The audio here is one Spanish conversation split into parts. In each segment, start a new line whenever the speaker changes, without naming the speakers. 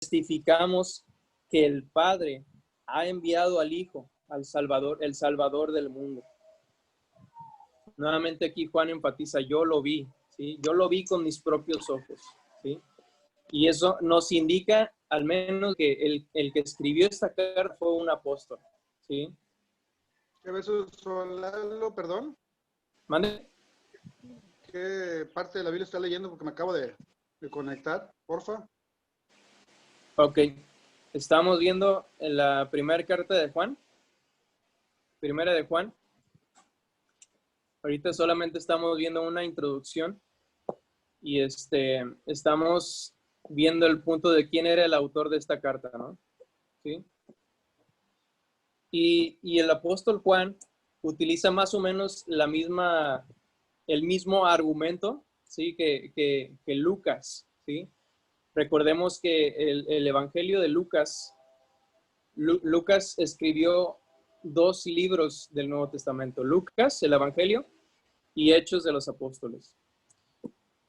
testificamos que el Padre ha enviado al Hijo, al Salvador, el Salvador del mundo. Nuevamente aquí Juan enfatiza, yo lo vi, ¿sí? Yo lo vi con mis propios ojos, ¿sí? Y eso nos indica al menos que el que escribió esta carta fue un apóstol, ¿sí?
¿Qué verso Lalo, perdón?
¿Mande?
¿Qué parte de la Biblia está leyendo? Porque me acabo de conectar, porfa.
Ok. Estamos viendo en la primera carta de Juan. Primera de Juan. Ahorita solamente estamos viendo una introducción y estamos viendo el punto de quién era el autor de esta carta, ¿no? ¿Sí? Y el apóstol Juan utiliza más o menos el mismo argumento, ¿sí? que Lucas, ¿sí? Recordemos que el Evangelio de Lucas, Lucas escribió 2 libros del Nuevo Testamento, Lucas, el Evangelio, y Hechos de los Apóstoles.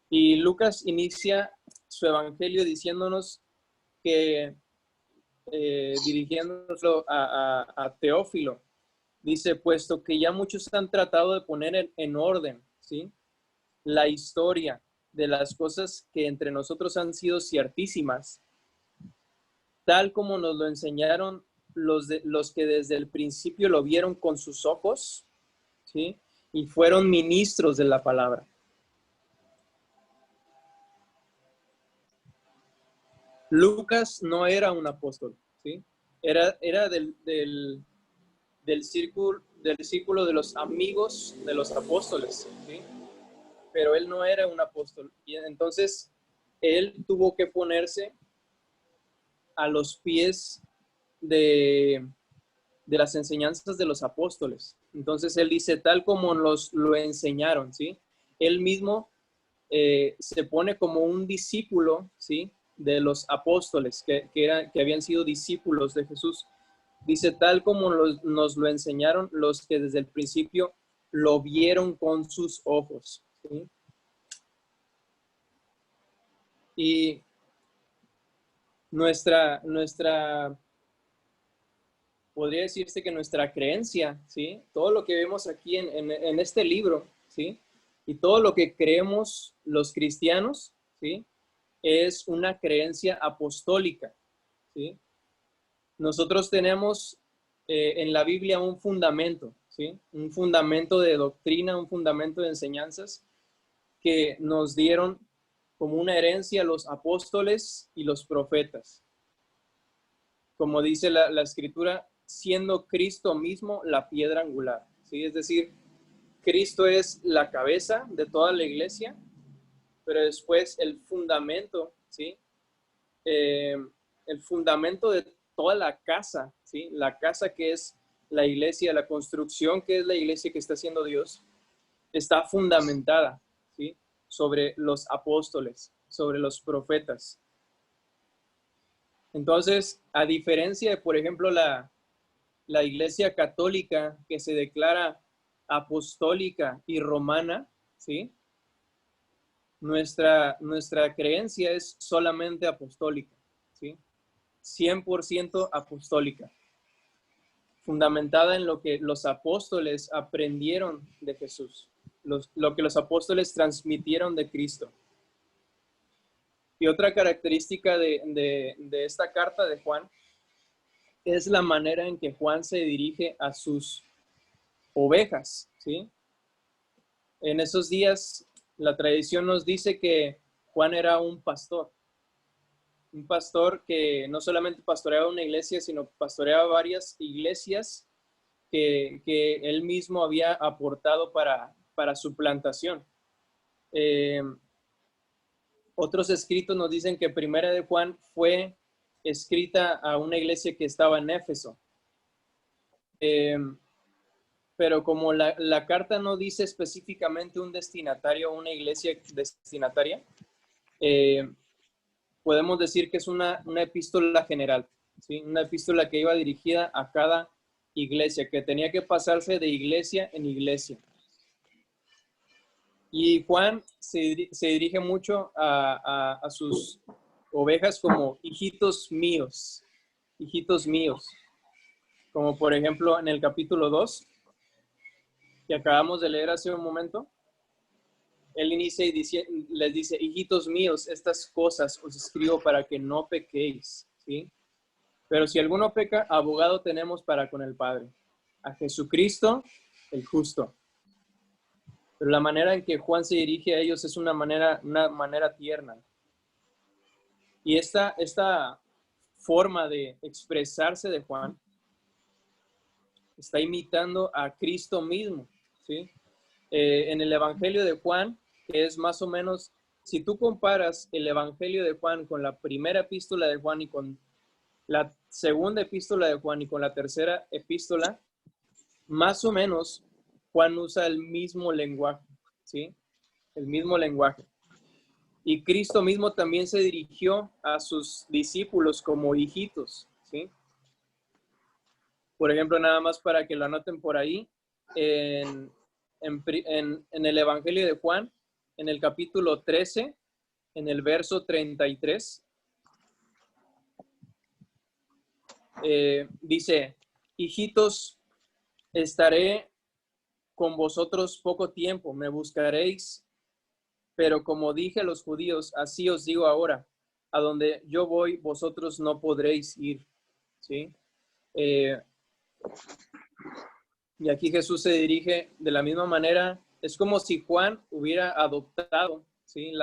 Y Lucas inicia su Evangelio diciéndonos que, dirigiéndoslo a Teófilo, dice, puesto que ya muchos han tratado de poner en orden, ¿sí? La historia de las cosas que entre nosotros han sido ciertísimas, tal como nos lo enseñaron los que desde el principio lo vieron con sus ojos, ¿sí? Y fueron ministros de la palabra. Lucas no era un apóstol, ¿sí? Era del círculo de los amigos de los apóstoles, ¿sí? Pero él no era un apóstol. Y entonces él tuvo que ponerse a los pies de las enseñanzas de los apóstoles. Entonces él dice, tal como lo enseñaron, ¿sí? Él mismo se pone como un discípulo, ¿sí? De los apóstoles que habían sido discípulos de Jesús. Dice, tal como nos lo enseñaron los que desde el principio lo vieron con sus ojos, ¿sí? Y podría decirse que nuestra creencia, ¿sí? Todo lo que vemos aquí en este libro, ¿sí? Y todo lo que creemos los cristianos, ¿sí? Es una creencia apostólica, ¿sí? Nosotros tenemos en la Biblia un fundamento, ¿sí? Un fundamento de doctrina, un fundamento de enseñanzas que nos dieron como una herencia los apóstoles y los profetas. Como dice la escritura, siendo Cristo mismo la piedra angular, ¿sí? Es decir, Cristo es la cabeza de toda la iglesia, pero después el fundamento, ¿sí? El fundamento de toda la casa, ¿sí? La casa que es la iglesia, la construcción que es la iglesia que está haciendo Dios, está fundamentada, ¿sí? Sobre los apóstoles, sobre los profetas. Entonces, a diferencia de, por ejemplo, la iglesia católica que se declara apostólica y romana, ¿sí? Nuestra creencia es solamente apostólica, ¿sí? 100% apostólica, fundamentada en lo que los apóstoles aprendieron de Jesús, lo que los apóstoles transmitieron de Cristo. Y otra característica de esta carta de Juan es la manera en que Juan se dirige a sus ovejas, ¿sí? En esos días, la tradición nos dice que Juan era un pastor que no solamente pastoreaba una iglesia, sino pastoreaba varias iglesias que él mismo había aportado para su plantación. Otros escritos nos dicen que Primera de Juan fue escrita a una iglesia que estaba en Éfeso. Pero como la carta no dice específicamente un destinatario o una iglesia destinataria, podemos decir que es una epístola general, ¿sí? Una epístola que iba dirigida a cada iglesia, que tenía que pasarse de iglesia en iglesia. Y Juan se dirige mucho a sus ovejas como hijitos míos, como por ejemplo en el capítulo 2, que acabamos de leer hace un momento. Él inicia y les dice, hijitos míos, estas cosas os escribo para que no pequéis, ¿sí? Pero si alguno peca, abogado tenemos para con el Padre, a Jesucristo el justo. Pero la manera en que Juan se dirige a ellos es una manera tierna. Y esta forma de expresarse de Juan está imitando a Cristo mismo, ¿sí? En el Evangelio de Juan, que es más o menos, si tú comparas el Evangelio de Juan con la primera epístola de Juan y con la segunda epístola de Juan y con la tercera epístola, más o menos Juan usa el mismo lenguaje, ¿sí? El mismo lenguaje. Y Cristo mismo también se dirigió a sus discípulos como hijitos, ¿sí? Por ejemplo, nada más para que lo anoten por ahí, en el Evangelio de Juan, en el capítulo 13, en el verso 33, dice, hijitos, estaré con vosotros poco tiempo, me buscaréis, pero como dije a los judíos, así os digo ahora, a donde yo voy, vosotros no podréis ir, ¿sí? Y aquí Jesús se dirige de la misma manera, es como si Juan hubiera adoptado, ¿sí?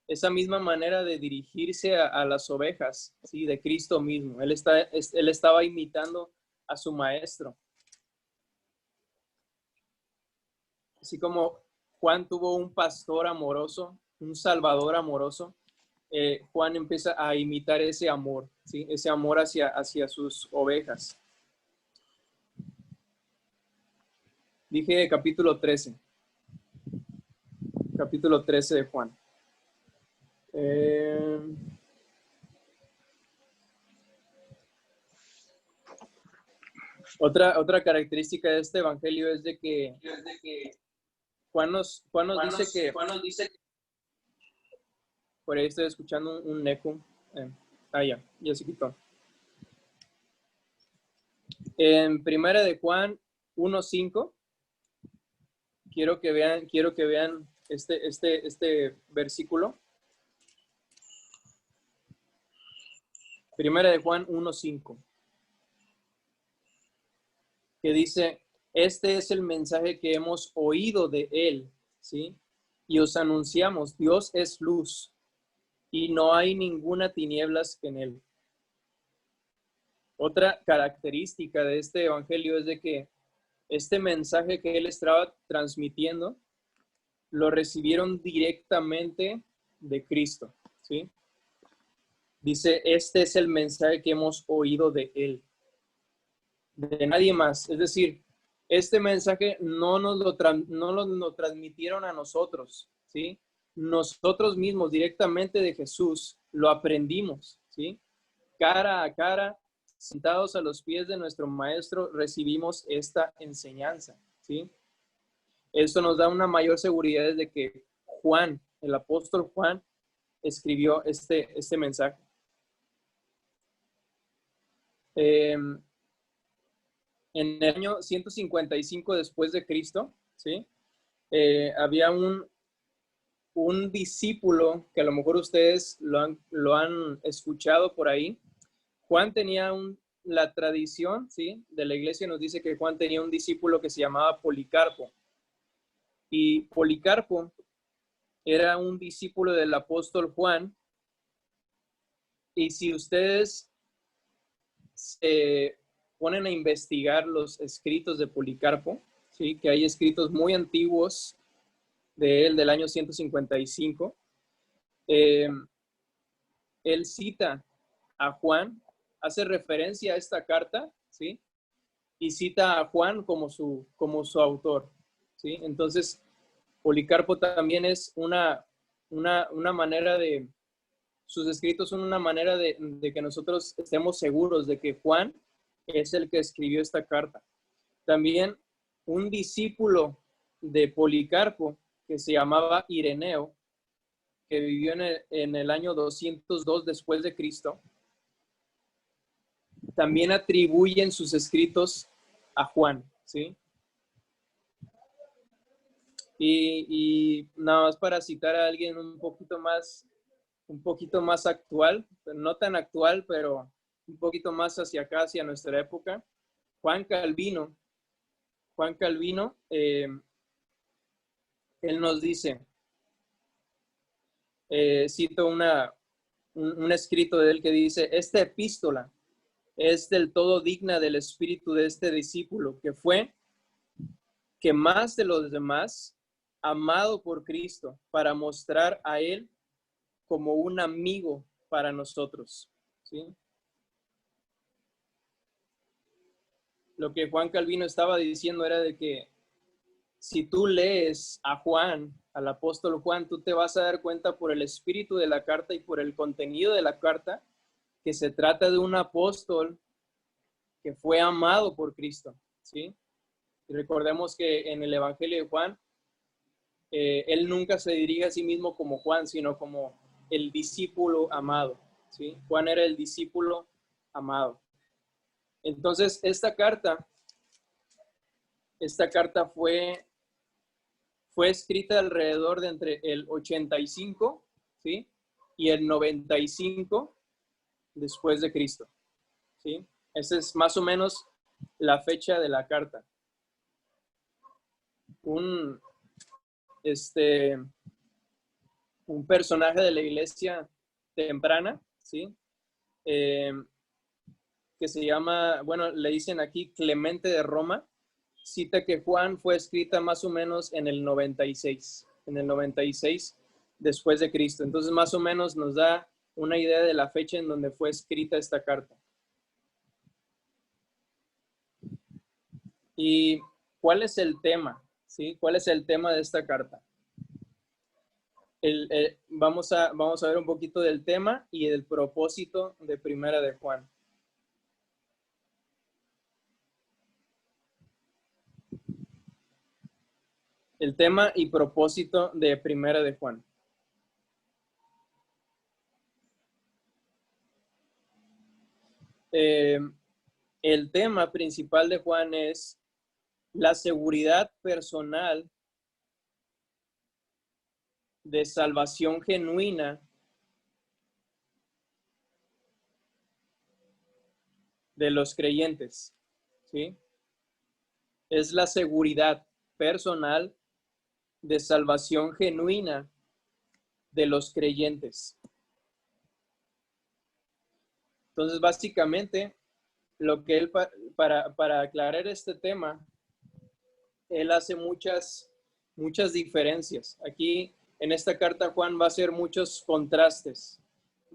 Esa misma manera de dirigirse a las ovejas, ¿sí? De Cristo mismo. Él estaba imitando a su maestro. Así como Juan tuvo un pastor amoroso, un salvador amoroso, Juan empieza a imitar ese amor, ¿sí? Ese amor hacia sus ovejas. Dije capítulo 13 de Juan. Otra característica de este evangelio es de que Juan nos dice que por ahí estoy escuchando un eco. Ya se quitó. En primera de Juan 1:5, quiero que vean este versículo. Primera de Juan 1:5, que dice, este es el mensaje que hemos oído de él, ¿sí? Y os anunciamos, Dios es luz y no hay ninguna tinieblas en él. Otra característica de este evangelio es de que este mensaje que él estaba transmitiendo lo recibieron directamente de Cristo, ¿sí? Dice, este es el mensaje que hemos oído de él, de nadie más. Es decir, este mensaje no nos lo transmitieron a nosotros, ¿sí? Nosotros mismos directamente de Jesús lo aprendimos, ¿sí? Cara a cara, sentados a los pies de nuestro maestro, recibimos esta enseñanza, ¿sí? Esto nos da una mayor seguridad de que Juan, el apóstol Juan, escribió este mensaje. En el año 155 después de Cristo, ¿sí? Había un discípulo que a lo mejor ustedes lo han escuchado por ahí. Juan tenía la tradición, ¿sí? De la iglesia nos dice que Juan tenía un discípulo que se llamaba Policarpo. Y Policarpo era un discípulo del apóstol Juan. Y si ustedes se ponen a investigar los escritos de Policarpo, ¿sí? Que hay escritos muy antiguos de él, del año 155, él cita a Juan, hace referencia a esta carta, ¿sí? Y cita a Juan como su autor, ¿sí? Entonces, Policarpo también es una manera de, sus escritos son una manera de que nosotros estemos seguros de que Juan es el que escribió esta carta. También un discípulo de Policarpo que se llamaba Ireneo, que vivió en el año 202 después de Cristo, también atribuyen sus escritos a Juan, ¿sí? Y nada más para citar a alguien un poquito más actual, no tan actual, pero un poquito más hacia acá, hacia nuestra época, Juan Calvino, él nos dice, cito un escrito de él que dice: esta epístola es del todo digna del espíritu de este discípulo, que más de los demás, amado por Cristo, para mostrar a él como un amigo para nosotros, ¿sí? Lo que Juan Calvino estaba diciendo era de que si tú lees a Juan, al apóstol Juan, tú te vas a dar cuenta por el espíritu de la carta y por el contenido de la carta que se trata de un apóstol que fue amado por Cristo, ¿sí? Y recordemos que en el Evangelio de Juan, él nunca se dirige a sí mismo como Juan, sino como el discípulo amado, ¿sí? Juan era el discípulo amado. Entonces, esta carta fue escrita alrededor de entre el 85, ¿sí? Y el 95 después de Cristo, ¿sí? Esa es más o menos la fecha de la carta. Un personaje de la iglesia temprana, ¿sí? Que se llama, bueno, le dicen aquí Clemente de Roma, cita que Juan fue escrita más o menos en el 96 después de Cristo. Entonces, más o menos nos da una idea de la fecha en donde fue escrita esta carta. ¿Y cuál es el tema? ¿Sí? ¿Cuál es el tema de esta carta? Vamos a ver un poquito del tema y del propósito de Primera de Juan. El tema y propósito de Primera de Juan. El tema principal de Juan es la seguridad personal de salvación genuina de los creyentes, ¿sí? Es la seguridad personal de salvación genuina de los creyentes. Entonces, básicamente, lo que él, para aclarar este tema, él hace muchas diferencias. Aquí, en esta carta, Juan va a hacer muchos contrastes.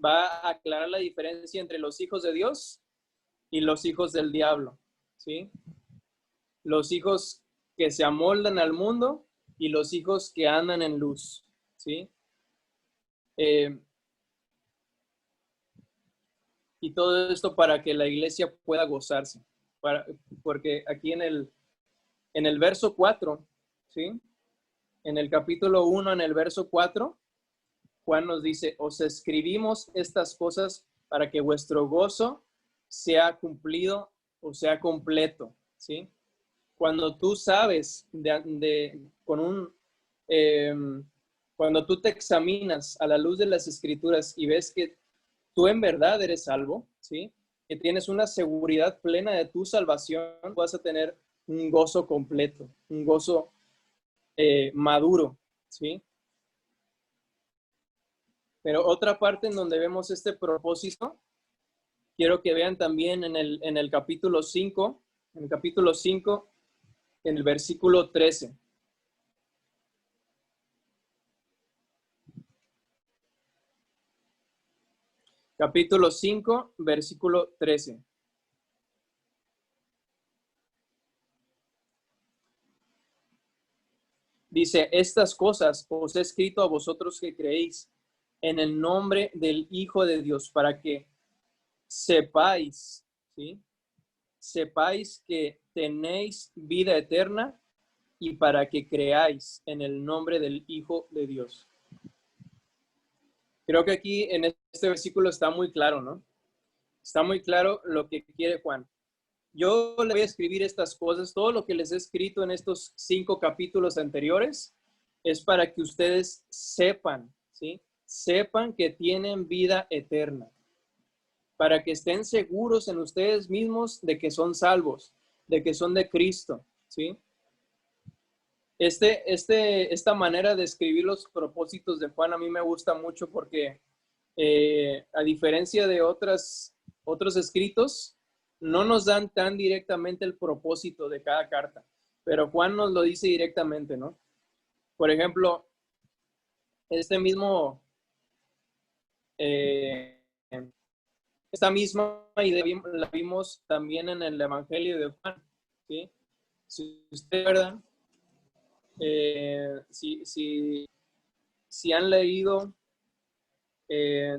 Va a aclarar la diferencia entre los hijos de Dios y los hijos del diablo, ¿sí? Los hijos que se amoldan al mundo y los hijos que andan en luz, ¿sí? Y todo esto para que la iglesia pueda gozarse. Porque aquí en el verso 4, ¿sí? En el capítulo 1, en el verso 4, Juan nos dice: os escribimos estas cosas para que vuestro gozo sea cumplido o sea completo, ¿sí? Cuando tú sabes cuando tú te examinas a la luz de las Escrituras y ves que tú en verdad eres salvo, ¿sí? Que tienes una seguridad plena de tu salvación, vas a tener un gozo completo, un gozo maduro, ¿sí? Pero otra parte en donde vemos este propósito, quiero que vean también en el capítulo 5, en el versículo 13. Capítulo 5, versículo 13. Dice: estas cosas os he escrito a vosotros que creéis en el nombre del Hijo de Dios, para que sepáis, ¿sí? Sepáis que tenéis vida eterna y para que creáis en el nombre del Hijo de Dios. Creo que aquí en este versículo está muy claro, ¿no? Está muy claro lo que quiere Juan. Yo le voy a escribir estas cosas, todo lo que les he escrito en estos 5 capítulos anteriores es para que ustedes sepan, ¿sí? Sepan que tienen vida eterna, para que estén seguros en ustedes mismos de que son salvos, de que son de Cristo, ¿sí? Esta manera de escribir los propósitos de Juan a mí me gusta mucho porque a diferencia de otros escritos, no nos dan tan directamente el propósito de cada carta, pero Juan nos lo dice directamente, ¿no? Por ejemplo, este mismo, eh, esta misma idea la vimos también en el Evangelio de Juan, ¿sí? Si ustedes recuerdan, si han leído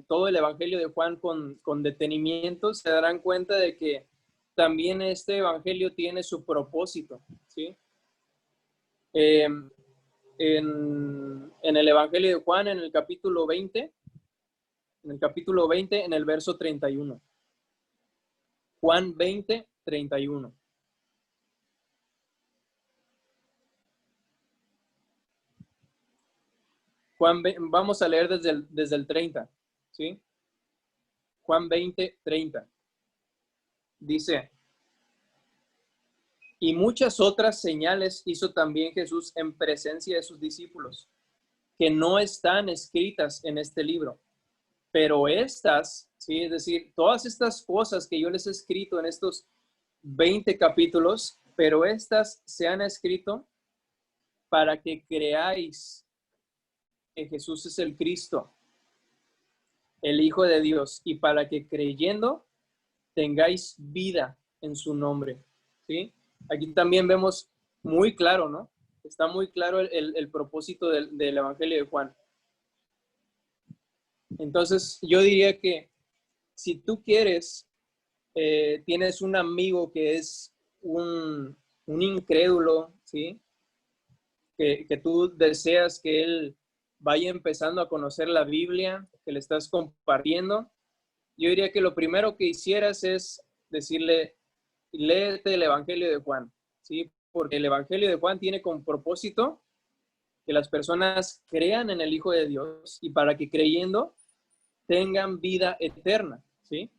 todo el Evangelio de Juan con detenimiento, se darán cuenta de que también este Evangelio tiene su propósito, ¿sí? En el Evangelio de Juan, en el capítulo 20, en el verso 31. Juan 20, 31. Vamos a leer desde el 30, ¿sí? Juan 20, 30. Dice, y muchas otras señales hizo también Jesús en presencia de sus discípulos, que no están escritas en este libro. Pero estas, ¿sí? Es decir, todas estas cosas que yo les he escrito en estos 20 capítulos, pero estas se han escrito para que creáis que Jesús es el Cristo, el Hijo de Dios, y para que creyendo tengáis vida en su nombre, ¿sí? Aquí también vemos muy claro, ¿no? Está muy claro el propósito del Evangelio de Juan. Entonces, yo diría que si tú quieres, tienes un amigo que es un incrédulo, ¿sí? Que tú deseas que él vaya empezando a conocer la Biblia, que le estás compartiendo, yo diría que lo primero que hicieras es decirle, léete el Evangelio de Juan, ¿sí? Porque el Evangelio de Juan tiene como propósito que las personas crean en el Hijo de Dios y para que creyendo tengan vida eterna, ¿sí?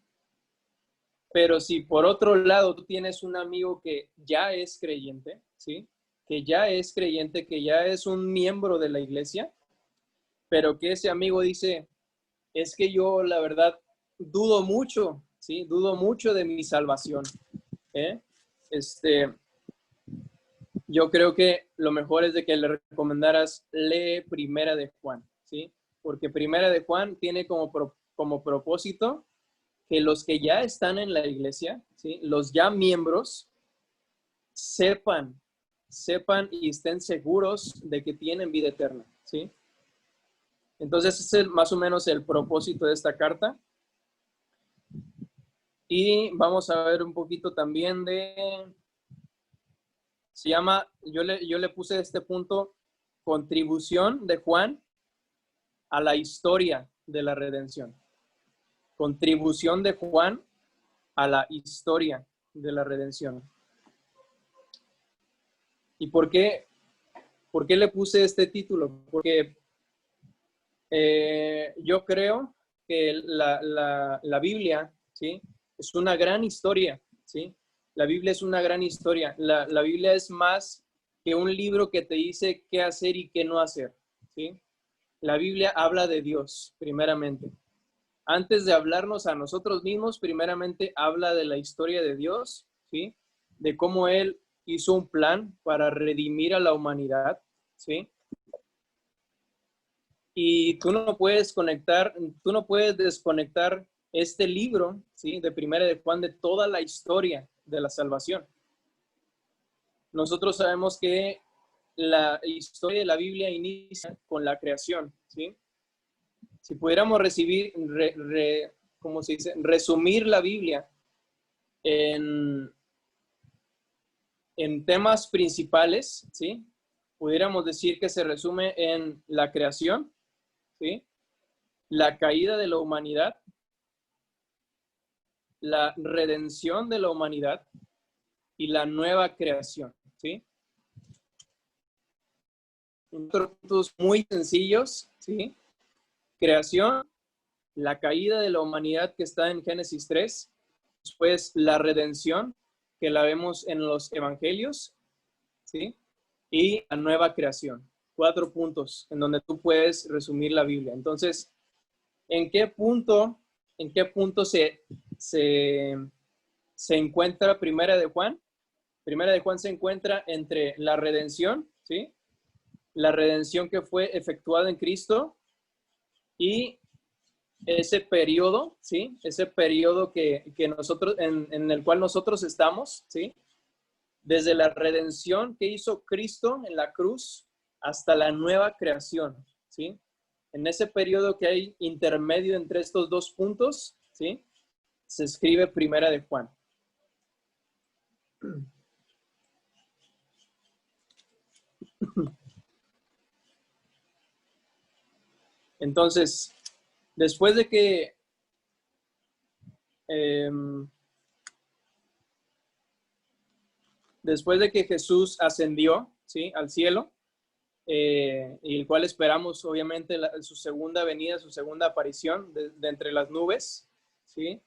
Pero si por otro lado tú tienes un amigo que ya es creyente, ¿sí? Que ya es creyente, que ya es un miembro de la iglesia, pero que ese amigo dice, es que yo la verdad dudo mucho, ¿sí? Dudo mucho de mi salvación, ¿eh? Yo creo que lo mejor es de que le recomendaras lee Primera de Juan, ¿sí? Porque Primera de Juan tiene como propósito que los que ya están en la iglesia, ¿sí? Los ya miembros, sepan y estén seguros de que tienen vida eterna, ¿sí? Entonces, ese es más o menos el propósito de esta carta. Y vamos a ver un poquito también se llama, yo le puse este punto, contribución de Juan a la historia de la redención. Contribución de Juan a la historia de la redención. ¿Y por qué le puse este título? Porque yo creo que la Biblia, ¿sí? Es una gran historia, ¿sí? La Biblia es una gran historia. La Biblia es más que un libro que te dice qué hacer y qué no hacer, ¿sí? La Biblia habla de Dios, primeramente. Antes de hablarnos a nosotros mismos, primeramente habla de la historia de Dios, ¿sí? De cómo Él hizo un plan para redimir a la humanidad, ¿sí? Y tú no puedes desconectar este libro, ¿sí? De Primera de Juan de toda la historia de la salvación. Nosotros sabemos que la historia de la Biblia inicia con la creación, ¿sí? Si pudiéramos ¿cómo se dice? Resumir la Biblia en temas principales, ¿sí? Pudiéramos decir que se resume en la creación, ¿sí? la caída de la humanidad, la redención de la humanidad y la nueva creación, ¿sí? Puntos muy sencillos, ¿sí? Creación, la caída de la humanidad que está en Génesis 3, después la redención, que la vemos en los evangelios, ¿sí? Y la nueva creación. 4 puntos en donde tú puedes resumir la Biblia. Entonces, ¿en qué punto se encuentra Primera de Juan? Primera de Juan se encuentra entre la redención, ¿sí? La redención que fue efectuada en Cristo y ese periodo, ¿sí? Ese periodo que nosotros, en el cual nosotros estamos, ¿sí? Desde la redención que hizo Cristo en la cruz hasta la nueva creación, ¿sí? En ese periodo que hay intermedio entre estos 2 puntos, ¿sí? Se escribe Primera de Juan. Entonces, después de que Jesús ascendió, ¿sí? Al cielo, y el cual esperamos obviamente su segunda venida, su segunda aparición de entre las nubes, ¿sí?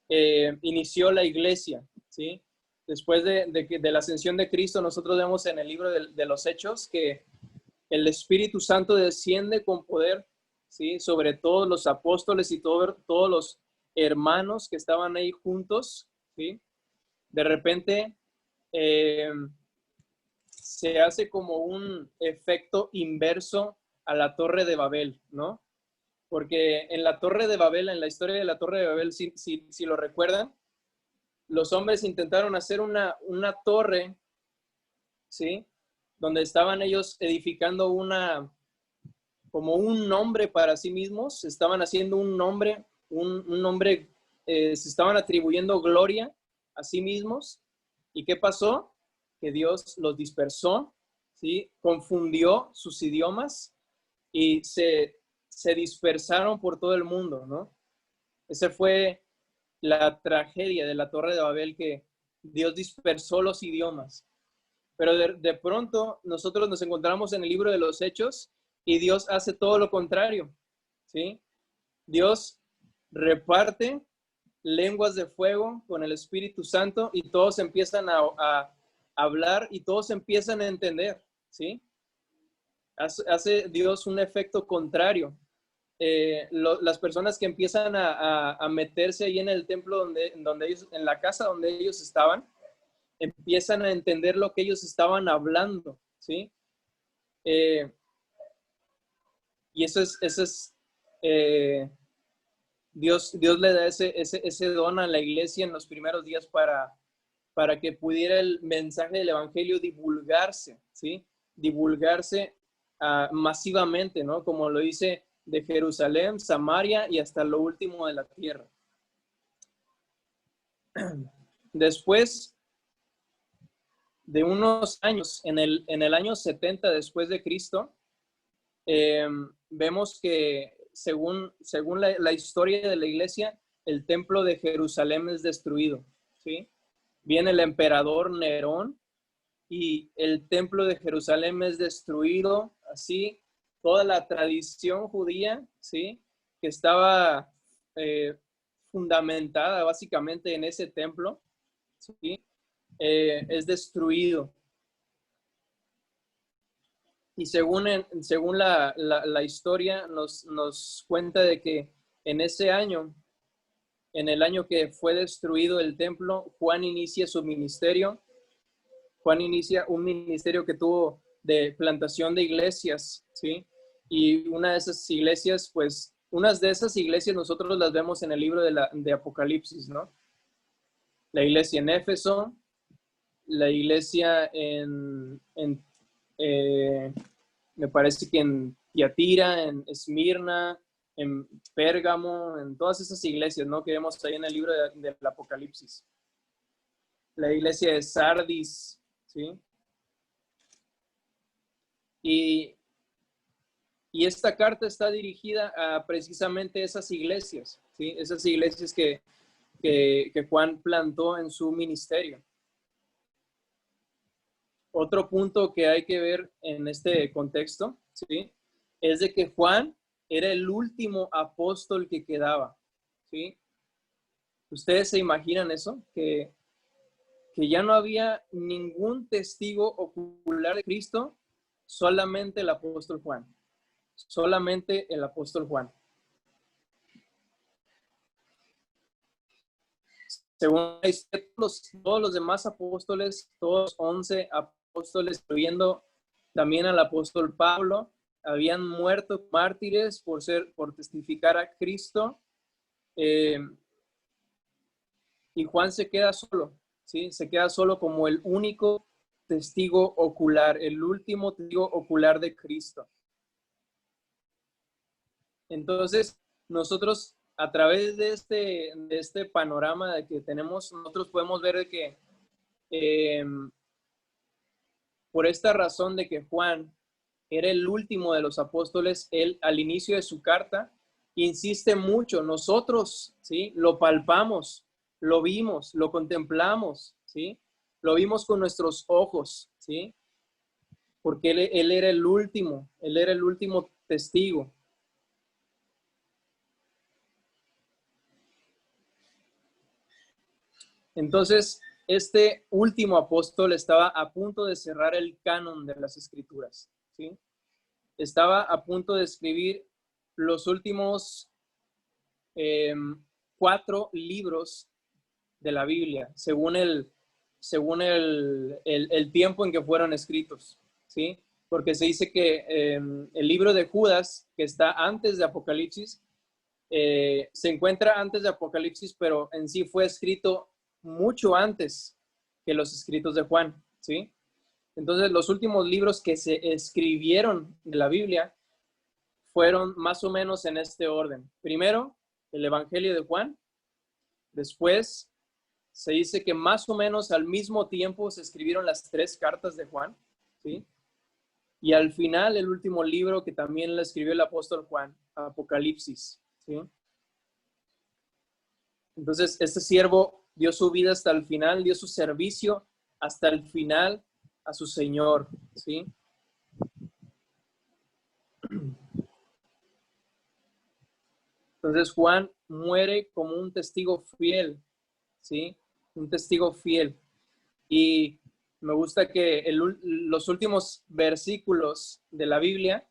Inició la iglesia, ¿sí? Después de la ascensión de Cristo, nosotros vemos en el libro de los Hechos que el Espíritu Santo desciende con poder, ¿sí? Sobre todos los apóstoles y todos los hermanos que estaban ahí juntos, ¿sí? De repente se hace como un efecto inverso a la Torre de Babel, ¿no? Porque en la Torre de Babel, en la historia de la Torre de Babel, si lo recuerdan, los hombres intentaron hacer una torre, ¿sí? Donde estaban ellos edificando como un nombre para sí mismos, estaban haciendo un nombre, se estaban atribuyendo gloria a sí mismos. ¿Y qué pasó? Que Dios los dispersó, ¿sí? Confundió sus idiomas y se dispersaron por todo el mundo, ¿no? Esa fue la tragedia de la Torre de Babel, que Dios dispersó los idiomas. Pero de pronto nosotros nos encontramos en el libro de los Hechos y Dios hace todo lo contrario, ¿sí? Dios reparte lenguas de fuego con el Espíritu Santo y todos empiezan a hablar y todos empiezan a entender, ¿sí? Hace Dios un efecto contrario. Las personas que empiezan a meterse ahí en el templo donde ellos, en la casa donde ellos estaban, empiezan a entender lo que ellos estaban hablando, ¿sí? Y eso es Dios le da ese don a la iglesia en los primeros días para que pudiera el mensaje del evangelio divulgarse, ¿sí? Divulgarse masivamente, ¿no? Como lo dice de Jerusalén, Samaria y hasta lo último de la tierra. Después de unos años, en el año 70 después de Cristo, vemos que según la historia de la iglesia, el templo de Jerusalén es destruido, ¿sí? Viene el emperador Nerón y el templo de Jerusalén es destruido, así toda la tradición judía, ¿sí? Que estaba fundamentada básicamente en ese templo, ¿sí? Es destruido. Y según la historia nos cuenta de que en ese año, en el año que fue destruido el templo, Juan inicia su ministerio. Juan inicia un ministerio que tuvo de plantación de iglesias, ¿sí? Y una de esas iglesias, pues, unas de esas iglesias nosotros las vemos en el libro de Apocalipsis, ¿no? La iglesia en Éfeso, la iglesia me parece que en Tiatira, en Esmirna, en Pérgamo, en todas esas iglesias, ¿no? Que vemos ahí en el libro del Apocalipsis. La iglesia de Sardis, ¿sí? Y Y esta carta está dirigida a precisamente esas iglesias, ¿sí? Esas iglesias que Juan plantó en su ministerio. Otro punto que hay que ver en este contexto, ¿sí? Es de que Juan era el último apóstol que quedaba, ¿sí? ¿Ustedes se imaginan eso? Que ya no había ningún testigo ocular de Cristo, solamente el apóstol Juan. Solamente el apóstol Juan. Según todos los demás apóstoles, todos 11 apóstoles, incluyendo también al apóstol Pablo, habían muerto mártires por testificar a Cristo. Y Juan se queda solo, ¿sí? Se queda solo como el único testigo ocular, el último testigo ocular de Cristo. Entonces, nosotros a través de este panorama que tenemos, nosotros podemos ver que por esta razón de que Juan era el último de los apóstoles, él al inicio de su carta insiste mucho. Nosotros, ¿sí? Lo palpamos, lo vimos, lo contemplamos, ¿sí? Lo vimos con nuestros ojos, ¿sí? Porque él era el último testigo. Entonces, este último apóstol estaba a punto de cerrar el canon de las Escrituras, ¿sí? Estaba a punto de escribir los últimos 4 libros de la Biblia, según el tiempo en que fueron escritos, ¿sí? Porque se dice que el libro de Judas, que está antes de Apocalipsis, se encuentra antes de Apocalipsis, pero en sí fue escrito mucho antes que los escritos de Juan, ¿sí? Entonces, los últimos libros que se escribieron de la Biblia fueron más o menos en este orden. Primero, el Evangelio de Juan. Después, se dice que más o menos al mismo tiempo se escribieron las 3 cartas de Juan, ¿sí? Y al final, el último libro que también le escribió el apóstol Juan, Apocalipsis, ¿sí? Entonces, este siervo dio su vida hasta el final, dio su servicio hasta el final a su Señor, ¿sí? Entonces, Juan muere como un testigo fiel, ¿sí? Un testigo fiel. Y me gusta que los últimos versículos de la Biblia,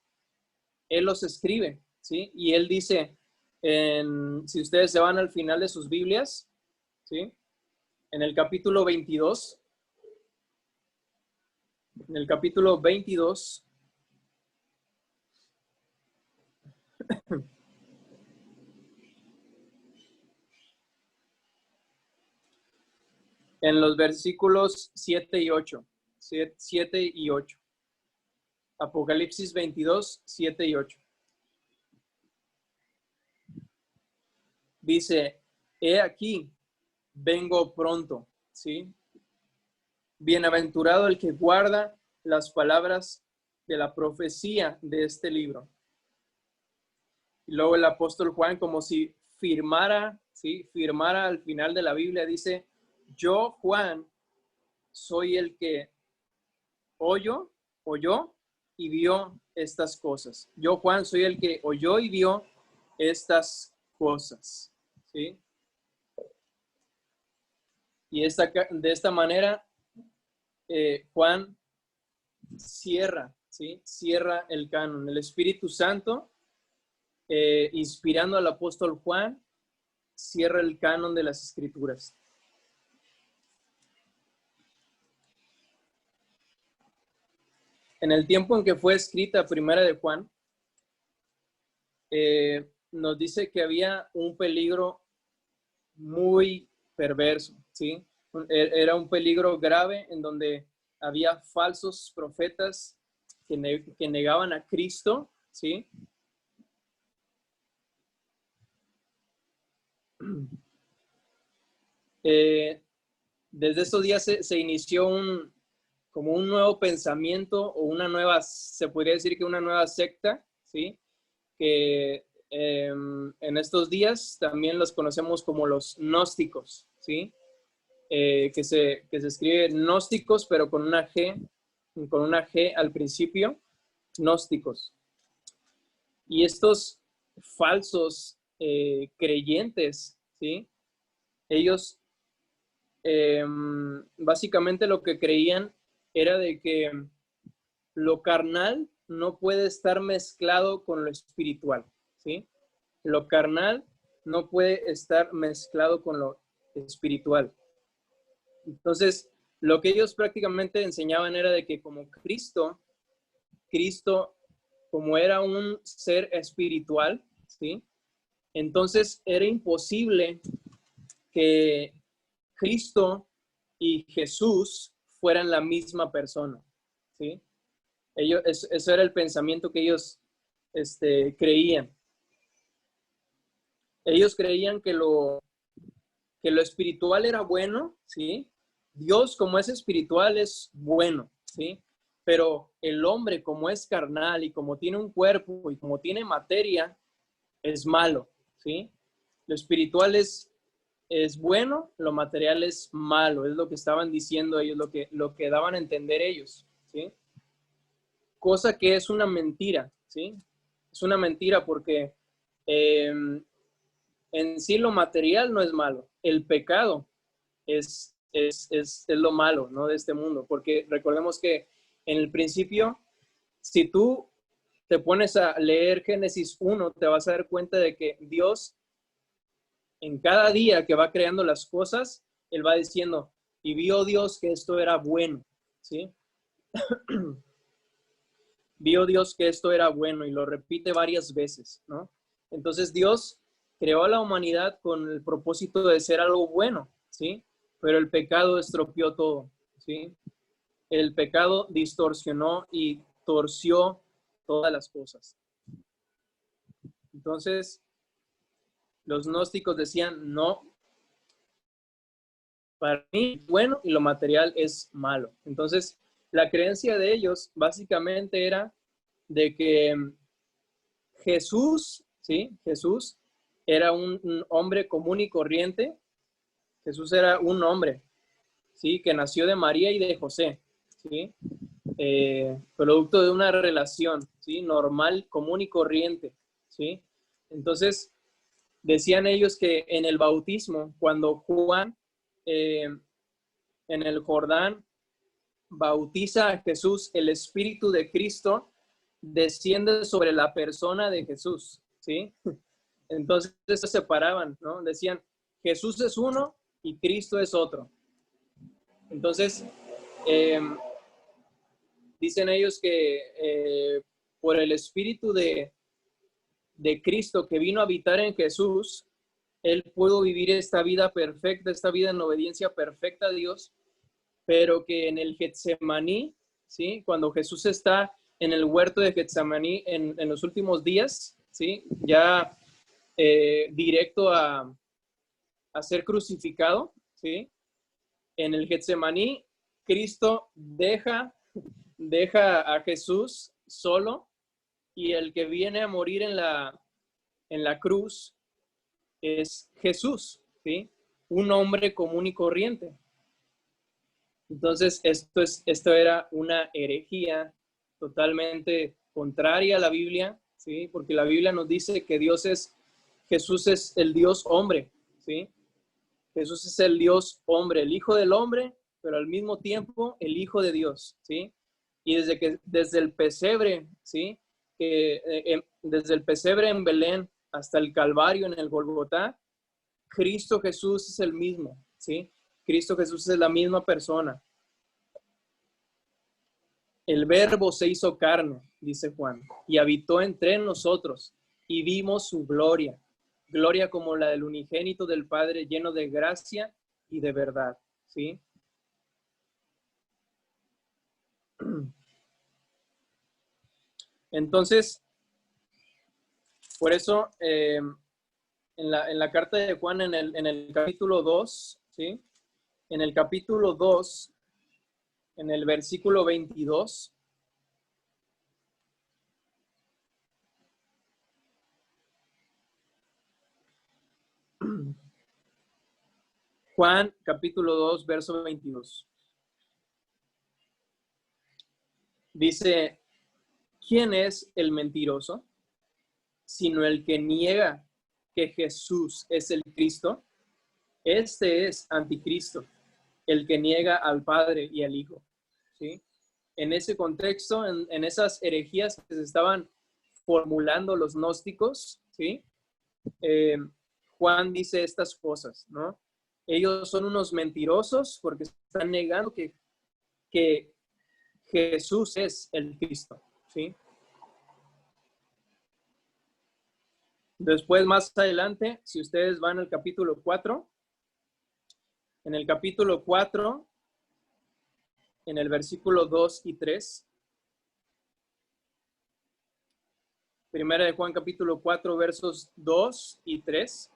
él los escribe, ¿sí? Y él dice, si ustedes se van al final de sus Biblias, ¿sí? En el capítulo 22, en los versículos 7 y 8. 7 y 8. Apocalipsis 22, 7 y 8. Dice, he aquí, vengo pronto, ¿sí? Bienaventurado el que guarda las palabras de la profecía de este libro. Y luego el apóstol Juan, como si firmara, ¿sí? Firmara al final de la Biblia, dice, yo, Juan, soy el que oyó y vio estas cosas. Yo, Juan, soy el que oyó y vio estas cosas, ¿sí? Y de esta manera, Juan cierra, ¿sí? Cierra el canon. El Espíritu Santo, inspirando al apóstol Juan, cierra el canon de las Escrituras. En el tiempo en que fue escrita Primera de Juan, nos dice que había un peligro muy perverso, ¿sí? Era un peligro grave en donde había falsos profetas que negaban a Cristo, ¿sí? Desde estos días se inició como un nuevo pensamiento o se podría decir que una nueva secta, ¿sí? Que en estos días también los conocemos como los gnósticos, ¿sí? Que se escribe gnósticos, pero con una G al principio, gnósticos. Y estos falsos creyentes, ¿sí? Ellos básicamente lo que creían era de que lo carnal no puede estar mezclado con lo espiritual, ¿sí? Lo carnal no puede estar mezclado con lo espiritual. Entonces, lo que ellos prácticamente enseñaban era de que como Cristo, como era un ser espiritual, ¿sí? Entonces era imposible que Cristo y Jesús fueran la misma persona, ¿sí? Eso era el pensamiento que ellos creían. Ellos creían que lo espiritual era bueno, ¿sí? Dios, como es espiritual, es bueno, ¿sí? Pero el hombre, como es carnal y como tiene un cuerpo y como tiene materia, es malo, ¿sí? Lo espiritual es bueno, lo material es malo, es lo que estaban diciendo ellos, lo que daban a entender ellos, ¿sí? Cosa que es una mentira, ¿sí? Es una mentira porque en sí lo material no es malo, el pecado es lo malo, ¿no? De este mundo, porque recordemos que en el principio, si tú te pones a leer Génesis 1, te vas a dar cuenta de que Dios, en cada día que va creando las cosas, Él va diciendo, y vio Dios que esto era bueno, ¿sí? Vio Dios que esto era bueno y lo repite varias veces, ¿no? Entonces Dios creó a la humanidad con el propósito de ser algo bueno, ¿sí? Pero el pecado estropeó todo, ¿sí? El pecado distorsionó y torció todas las cosas. Entonces, los gnósticos decían, no, para mí es bueno y lo material es malo. Entonces, la creencia de ellos básicamente era de que Jesús, ¿sí? Jesús era un hombre común y corriente. Jesús era un hombre, ¿sí? Que nació de María y de José, ¿sí? Producto de una relación, ¿sí? Normal, común y corriente, ¿sí? Entonces, decían ellos que en el bautismo, cuando Juan en el Jordán bautiza a Jesús, el Espíritu de Cristo desciende sobre la persona de Jesús, ¿sí? Entonces se separaban, ¿no? Decían, Jesús es uno y Cristo es otro. Entonces, dicen ellos que por el Espíritu de Cristo que vino a habitar en Jesús, Él pudo vivir esta vida perfecta, esta vida en obediencia perfecta a Dios, pero que en el Getsemaní, ¿sí? Cuando Jesús está en el huerto de Getsemaní en los últimos días, ¿sí? Ya directo a ser crucificado, ¿sí? En el Getsemaní, Cristo deja a Jesús solo y el que viene a morir en la cruz es Jesús, ¿sí? Un hombre común y corriente. Entonces, esto era una herejía totalmente contraria a la Biblia, ¿sí? Porque la Biblia nos dice que Jesús es el Dios hombre, ¿sí? Jesús es el Dios hombre, el Hijo del hombre, pero al mismo tiempo el Hijo de Dios, ¿sí? Y desde el pesebre, ¿sí? Desde el pesebre en Belén hasta el Calvario en el Golgotá, Cristo Jesús es el mismo, ¿sí? Cristo Jesús es la misma persona. El Verbo se hizo carne, dice Juan, y habitó entre nosotros, y vimos su gloria, gloria como la del unigénito del Padre, lleno de gracia y de verdad, ¿sí? Entonces, por eso, en la carta de Juan, en el capítulo 2, ¿sí? En el capítulo 2, en el versículo 22, Juan capítulo 2, verso 22. Dice, ¿quién es el mentiroso? Sino el que niega que Jesús es el Cristo. Este es anticristo, el que niega al Padre y al Hijo. ¿Sí? En ese contexto, en esas herejías que se estaban formulando los gnósticos, ¿sí? Juan dice estas cosas, ¿no? Ellos son unos mentirosos porque están negando que Jesús es el Cristo, ¿sí? Después, más adelante, si ustedes van al capítulo 4, en el capítulo 4, en el versículo 2 y 3, Primera de Juan capítulo 4, versos 2 y 3,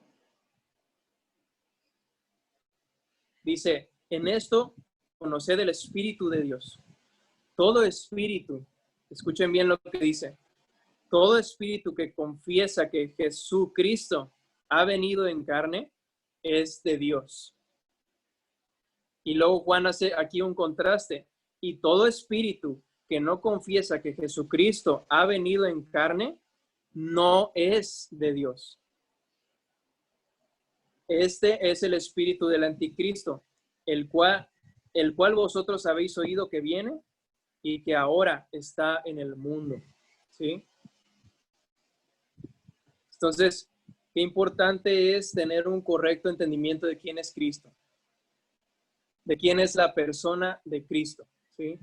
dice, en esto conoced el Espíritu de Dios. Todo espíritu, escuchen bien lo que dice, todo espíritu que confiesa que Jesucristo ha venido en carne es de Dios. Y luego Juan hace aquí un contraste. Y todo espíritu que no confiesa que Jesucristo ha venido en carne no es de Dios. Este es el espíritu del anticristo, el cual vosotros habéis oído que viene y que ahora está en el mundo. ¿Sí? Entonces, qué importante es tener un correcto entendimiento de quién es Cristo, de quién es la persona de Cristo, ¿sí?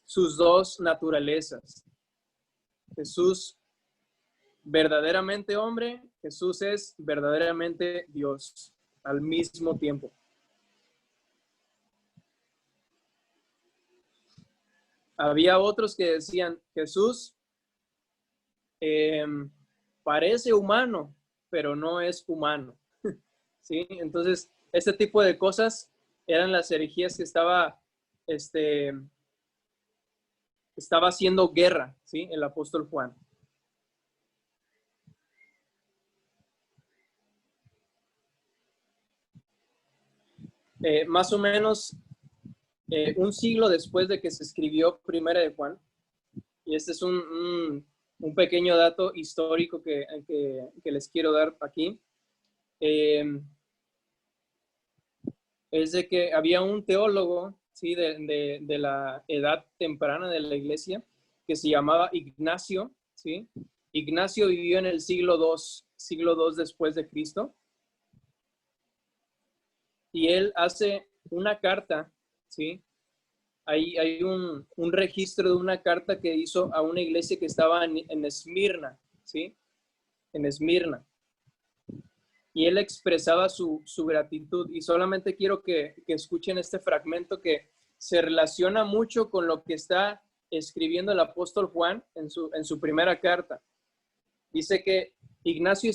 Sus dos naturalezas. Jesús verdaderamente hombre, Jesús es verdaderamente Dios al mismo tiempo. Había otros que decían, Jesús parece humano, pero no es humano. ¿Sí? Entonces, este tipo de cosas eran las herejías que estaba haciendo guerra, ¿sí? El apóstol Juan. Más o menos un siglo después de que se escribió Primera de Juan, y este es un pequeño dato histórico que les quiero dar aquí, es de que había un teólogo, ¿sí? de la edad temprana de la iglesia que se llamaba Ignacio, ¿sí? Ignacio vivió en el siglo II después de Cristo, y él hace una carta, ¿sí? Hay un registro de una carta que hizo a una iglesia que estaba en Esmirna, ¿sí? En Esmirna. Y él expresaba su gratitud. Y solamente quiero que escuchen este fragmento que se relaciona mucho con lo que está escribiendo el apóstol Juan en su primera carta. Dice que Ignacio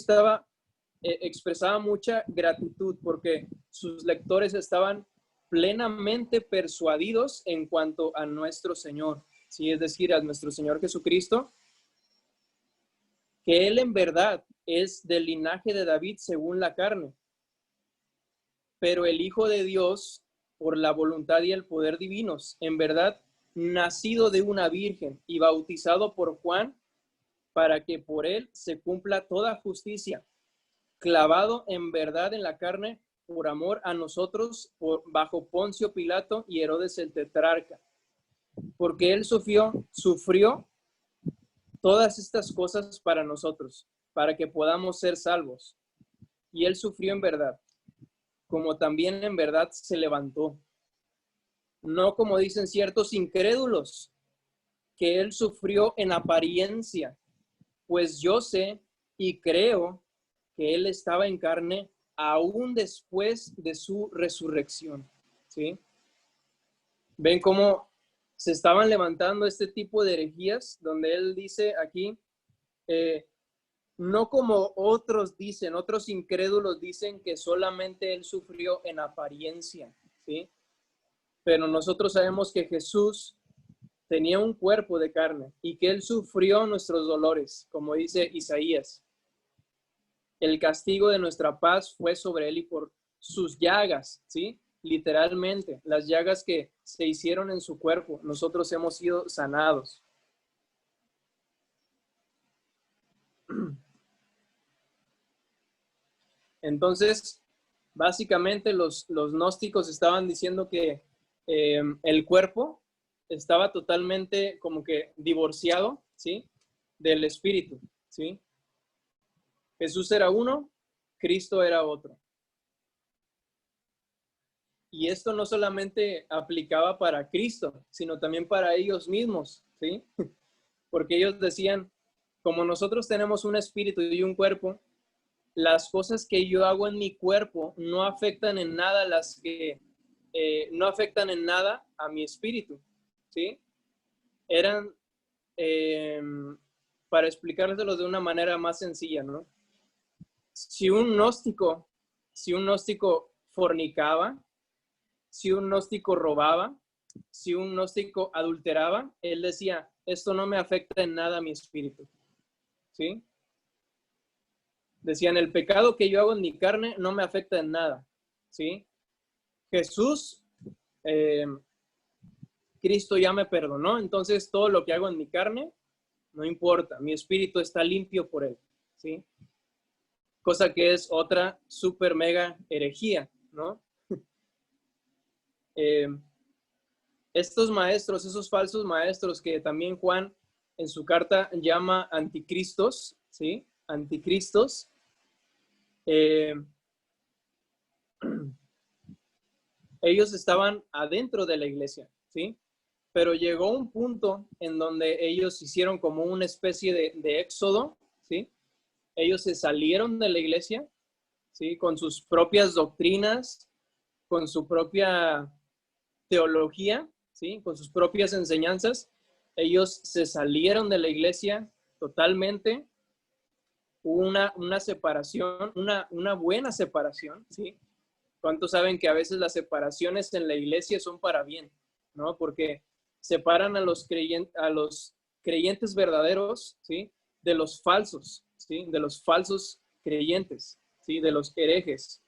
expresaba mucha gratitud porque sus lectores estaban plenamente persuadidos en cuanto a nuestro Señor, ¿sí? Es decir, a nuestro Señor Jesucristo, que Él en verdad es del linaje de David según la carne, pero el Hijo de Dios por la voluntad y el poder divinos, en verdad nacido de una virgen y bautizado por Juan, para que por Él se cumpla toda justicia, clavado en verdad en la carne por amor a nosotros, bajo Poncio Pilato y Herodes el tetrarca, porque Él sufrió todas estas cosas para nosotros, para que podamos ser salvos. Y Él sufrió en verdad, como también en verdad se levantó. No como dicen ciertos incrédulos, que Él sufrió en apariencia, pues yo sé y creo que Él estaba en carne aún después de su resurrección. ¿Sí? ¿Ven cómo se estaban levantando este tipo de herejías? Donde Él dice aquí, no como otros dicen, otros incrédulos dicen que solamente Él sufrió en apariencia, ¿sí? Pero nosotros sabemos que Jesús tenía un cuerpo de carne y que Él sufrió nuestros dolores, como dice Isaías. El castigo de nuestra paz fue sobre Él sus llagas, ¿sí? Literalmente, las llagas que se hicieron en su cuerpo, nosotros hemos sido sanados. Entonces, básicamente los gnósticos estaban diciendo que el cuerpo estaba totalmente como que divorciado, ¿sí? Del espíritu, ¿sí? Jesús era uno, Cristo era otro. Y esto no solamente aplicaba para Cristo, sino también para ellos mismos, ¿sí? Porque ellos decían, como nosotros tenemos un espíritu y un cuerpo, las cosas que yo hago en mi cuerpo no afectan en nada no afectan en nada a mi espíritu, ¿sí? Eran, para explicárselo de una manera más sencilla, ¿no? Si un gnóstico fornicaba, si un gnóstico robaba, si un gnóstico adulteraba, él decía, esto no me afecta en nada a mi espíritu, ¿sí? Decían, el pecado que yo hago en mi carne no me afecta en nada, ¿sí? Jesús, Cristo ya me perdonó, entonces todo lo que hago en mi carne no importa, mi espíritu está limpio por él, ¿sí? Cosa que es otra súper mega herejía, ¿no? Estos maestros, esos falsos maestros que también Juan en su carta llama anticristos, ¿sí? Anticristos. Ellos estaban adentro de la iglesia, ¿sí? Pero llegó un punto en donde ellos hicieron como una especie de éxodo, ¿sí? Ellos se salieron de la iglesia, ¿sí? Con sus propias doctrinas, con su propia teología, ¿sí? Con sus propias enseñanzas. Ellos se salieron de la iglesia totalmente. Hubo una separación, una buena separación, ¿sí? ¿Cuántos saben que a veces las separaciones en la iglesia son para bien, ¿no? Porque separan a los creyentes verdaderos, ¿sí? De los falsos, ¿sí? De los falsos creyentes, ¿sí? De los herejes.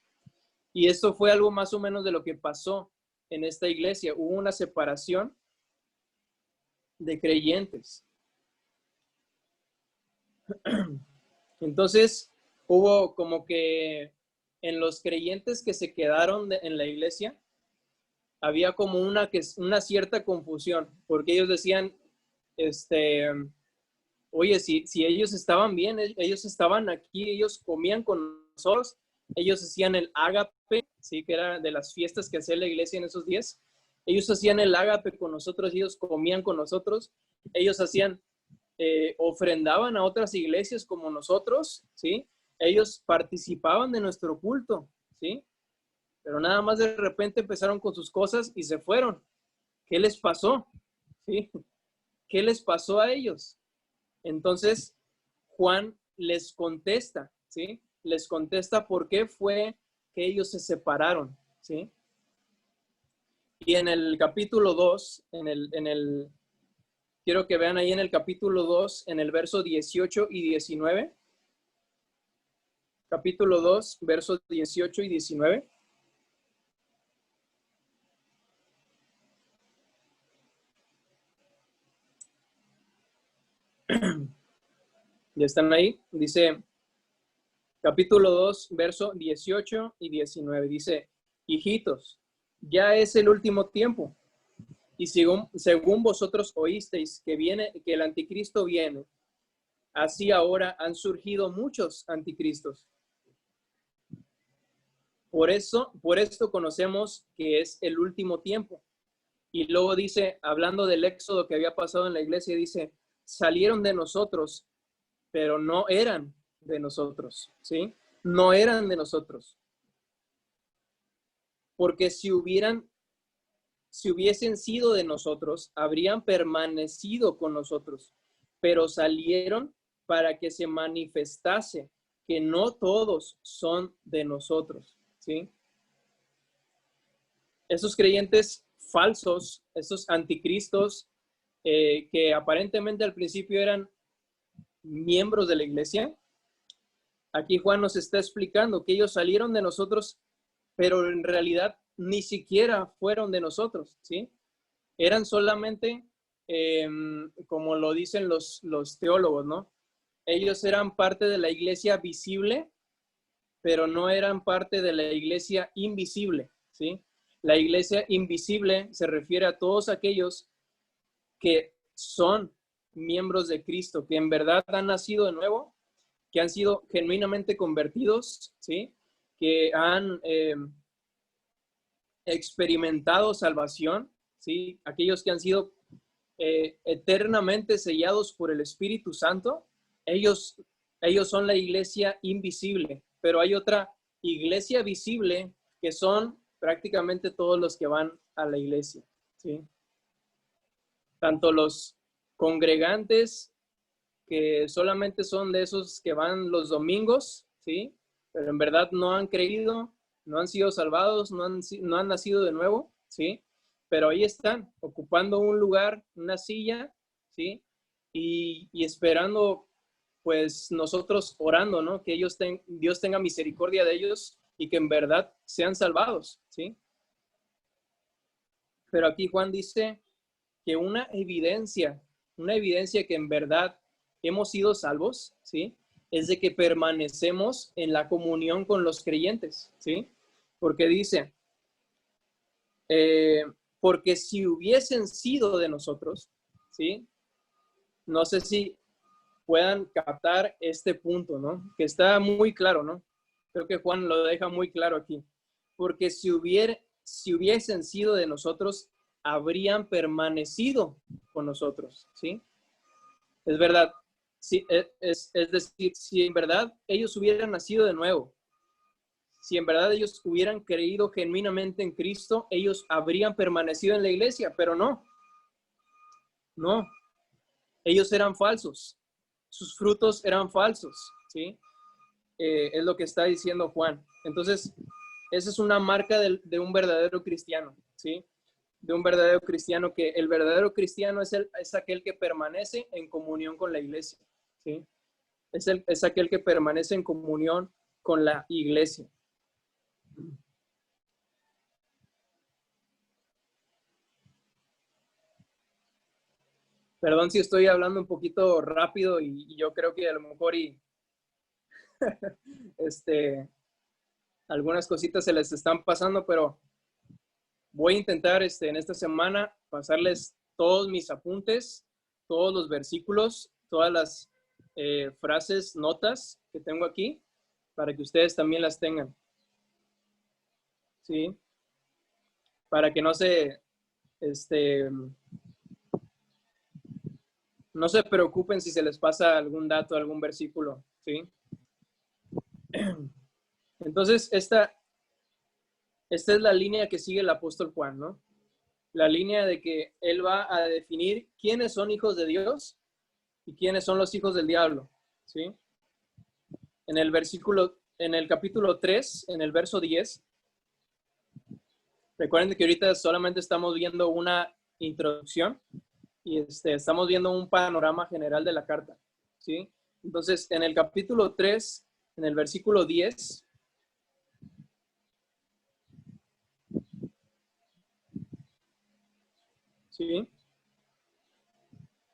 Y esto fue algo más o menos de lo que pasó en esta iglesia. Hubo una separación de creyentes. Entonces, hubo como que en los creyentes que se quedaron en la iglesia, había como una cierta confusión, porque ellos decían, oye, si ellos estaban bien, ellos estaban aquí, ellos comían con nosotros, ellos hacían el ágape, ¿sí? Que era de las fiestas que hacía la iglesia en esos días, ellos hacían el ágape con nosotros, ellos comían con nosotros, ellos ofrendaban a otras iglesias como nosotros, ¿sí? Ellos participaban de nuestro culto, ¿sí? Pero nada más de repente empezaron con sus cosas y se fueron. ¿Qué les pasó? ¿Sí? ¿Qué les pasó a ellos? Entonces, Juan les contesta, ¿sí? Les contesta por qué fue que ellos se separaron, ¿sí? Y en el capítulo 2, quiero que vean ahí en el capítulo 2, en el verso 18 y 19. Capítulo 2, versos 18 y 19. ¿Ya están ahí? Dice, capítulo 2, verso 18 y 19. Dice, hijitos, ya es el último tiempo. Y según vosotros oísteis que el anticristo viene, así ahora han surgido muchos anticristos. Por esto conocemos que es el último tiempo. Y luego dice, hablando del éxodo que había pasado en la iglesia, dice, salieron de nosotros, pero no eran de nosotros, ¿sí? No eran de nosotros. Porque si hubiesen sido de nosotros, habrían permanecido con nosotros, pero salieron para que se manifestase que no todos son de nosotros, ¿sí? Esos creyentes falsos, esos anticristos, que aparentemente al principio eran miembros de la iglesia, aquí Juan nos está explicando que ellos salieron de nosotros, pero en realidad ni siquiera fueron de nosotros, ¿sí? Eran solamente, como lo dicen los teólogos, ¿no? Ellos eran parte de la iglesia visible, pero no eran parte de la iglesia invisible, ¿sí? La iglesia invisible se refiere a todos aquellos que son miembros de Cristo, que en verdad han nacido de nuevo, que han sido genuinamente convertidos, ¿sí? Que han experimentado salvación, ¿sí? Aquellos que han sido eternamente sellados por el Espíritu Santo, ellos son la iglesia invisible, pero hay otra iglesia visible que son prácticamente todos los que van a la iglesia, ¿sí? Tanto los congregantes, que solamente son de esos que van los domingos, ¿sí? Pero en verdad no han creído, no han sido salvados, no han nacido de nuevo, ¿sí? Pero ahí están, ocupando un lugar, una silla, ¿sí? Y esperando, pues nosotros orando, ¿no? Que Dios tenga misericordia de ellos y que en verdad sean salvados, ¿sí? Pero aquí Juan dice que una evidencia que en verdad hemos sido salvos, ¿sí? Es de que permanecemos en la comunión con los creyentes, ¿sí? Porque dice, porque si hubiesen sido de nosotros, ¿sí? No sé si puedan captar este punto, ¿no? Que está muy claro, ¿no? Creo que Juan lo deja muy claro aquí. Porque si hubiesen sido de nosotros, habrían permanecido con nosotros, ¿sí? Es verdad. Sí, es decir, si en verdad ellos hubieran nacido de nuevo, si en verdad ellos hubieran creído genuinamente en Cristo, ellos habrían permanecido en la iglesia, pero no, ellos eran falsos, sus frutos eran falsos, ¿sí? Es lo que está diciendo Juan. Entonces, esa es una marca de un verdadero cristiano, ¿sí? De un verdadero cristiano, que el verdadero cristiano es aquel que permanece en comunión con la iglesia, ¿sí? Es aquel que permanece en comunión con la iglesia. Perdón si estoy hablando un poquito rápido y yo creo que a lo mejor algunas cositas se les están pasando, pero voy a intentar en esta semana pasarles todos mis apuntes, todos los versículos, todas las frases, notas que tengo aquí, para que ustedes también las tengan, ¿sí? Para que no se preocupen si se les pasa algún dato, algún versículo, ¿sí? Entonces, esta es la línea que sigue el apóstol Juan, ¿no? La línea de que él va a definir quiénes son hijos de Dios y quiénes son los hijos del diablo, ¿sí? En el capítulo 3, en el verso 10, recuerden que ahorita solamente estamos viendo una introducción y estamos viendo un panorama general de la carta, ¿sí? Entonces, en el capítulo 3, en el versículo 10, ¿sí?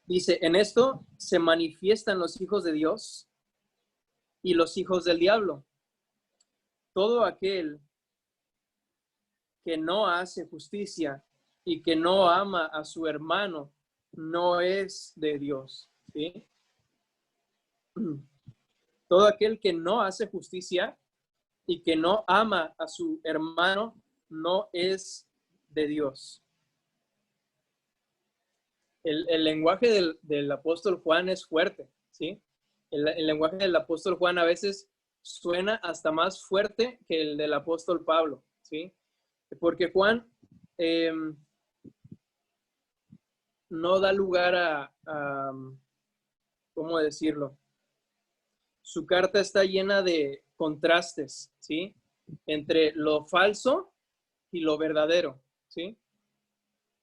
Dice, en esto se manifiestan los hijos de Dios y los hijos del diablo. Todo aquel que no hace justicia y que no ama a su hermano no es de Dios, ¿sí? Todo aquel que no hace justicia y que no ama a su hermano no es de Dios. El lenguaje del apóstol Juan es fuerte, ¿sí? El lenguaje del apóstol Juan a veces suena hasta más fuerte que el del apóstol Pablo, ¿sí? Porque Juan no da lugar a, ¿cómo decirlo? Su carta está llena de contrastes, ¿sí? Entre lo falso y lo verdadero, ¿sí?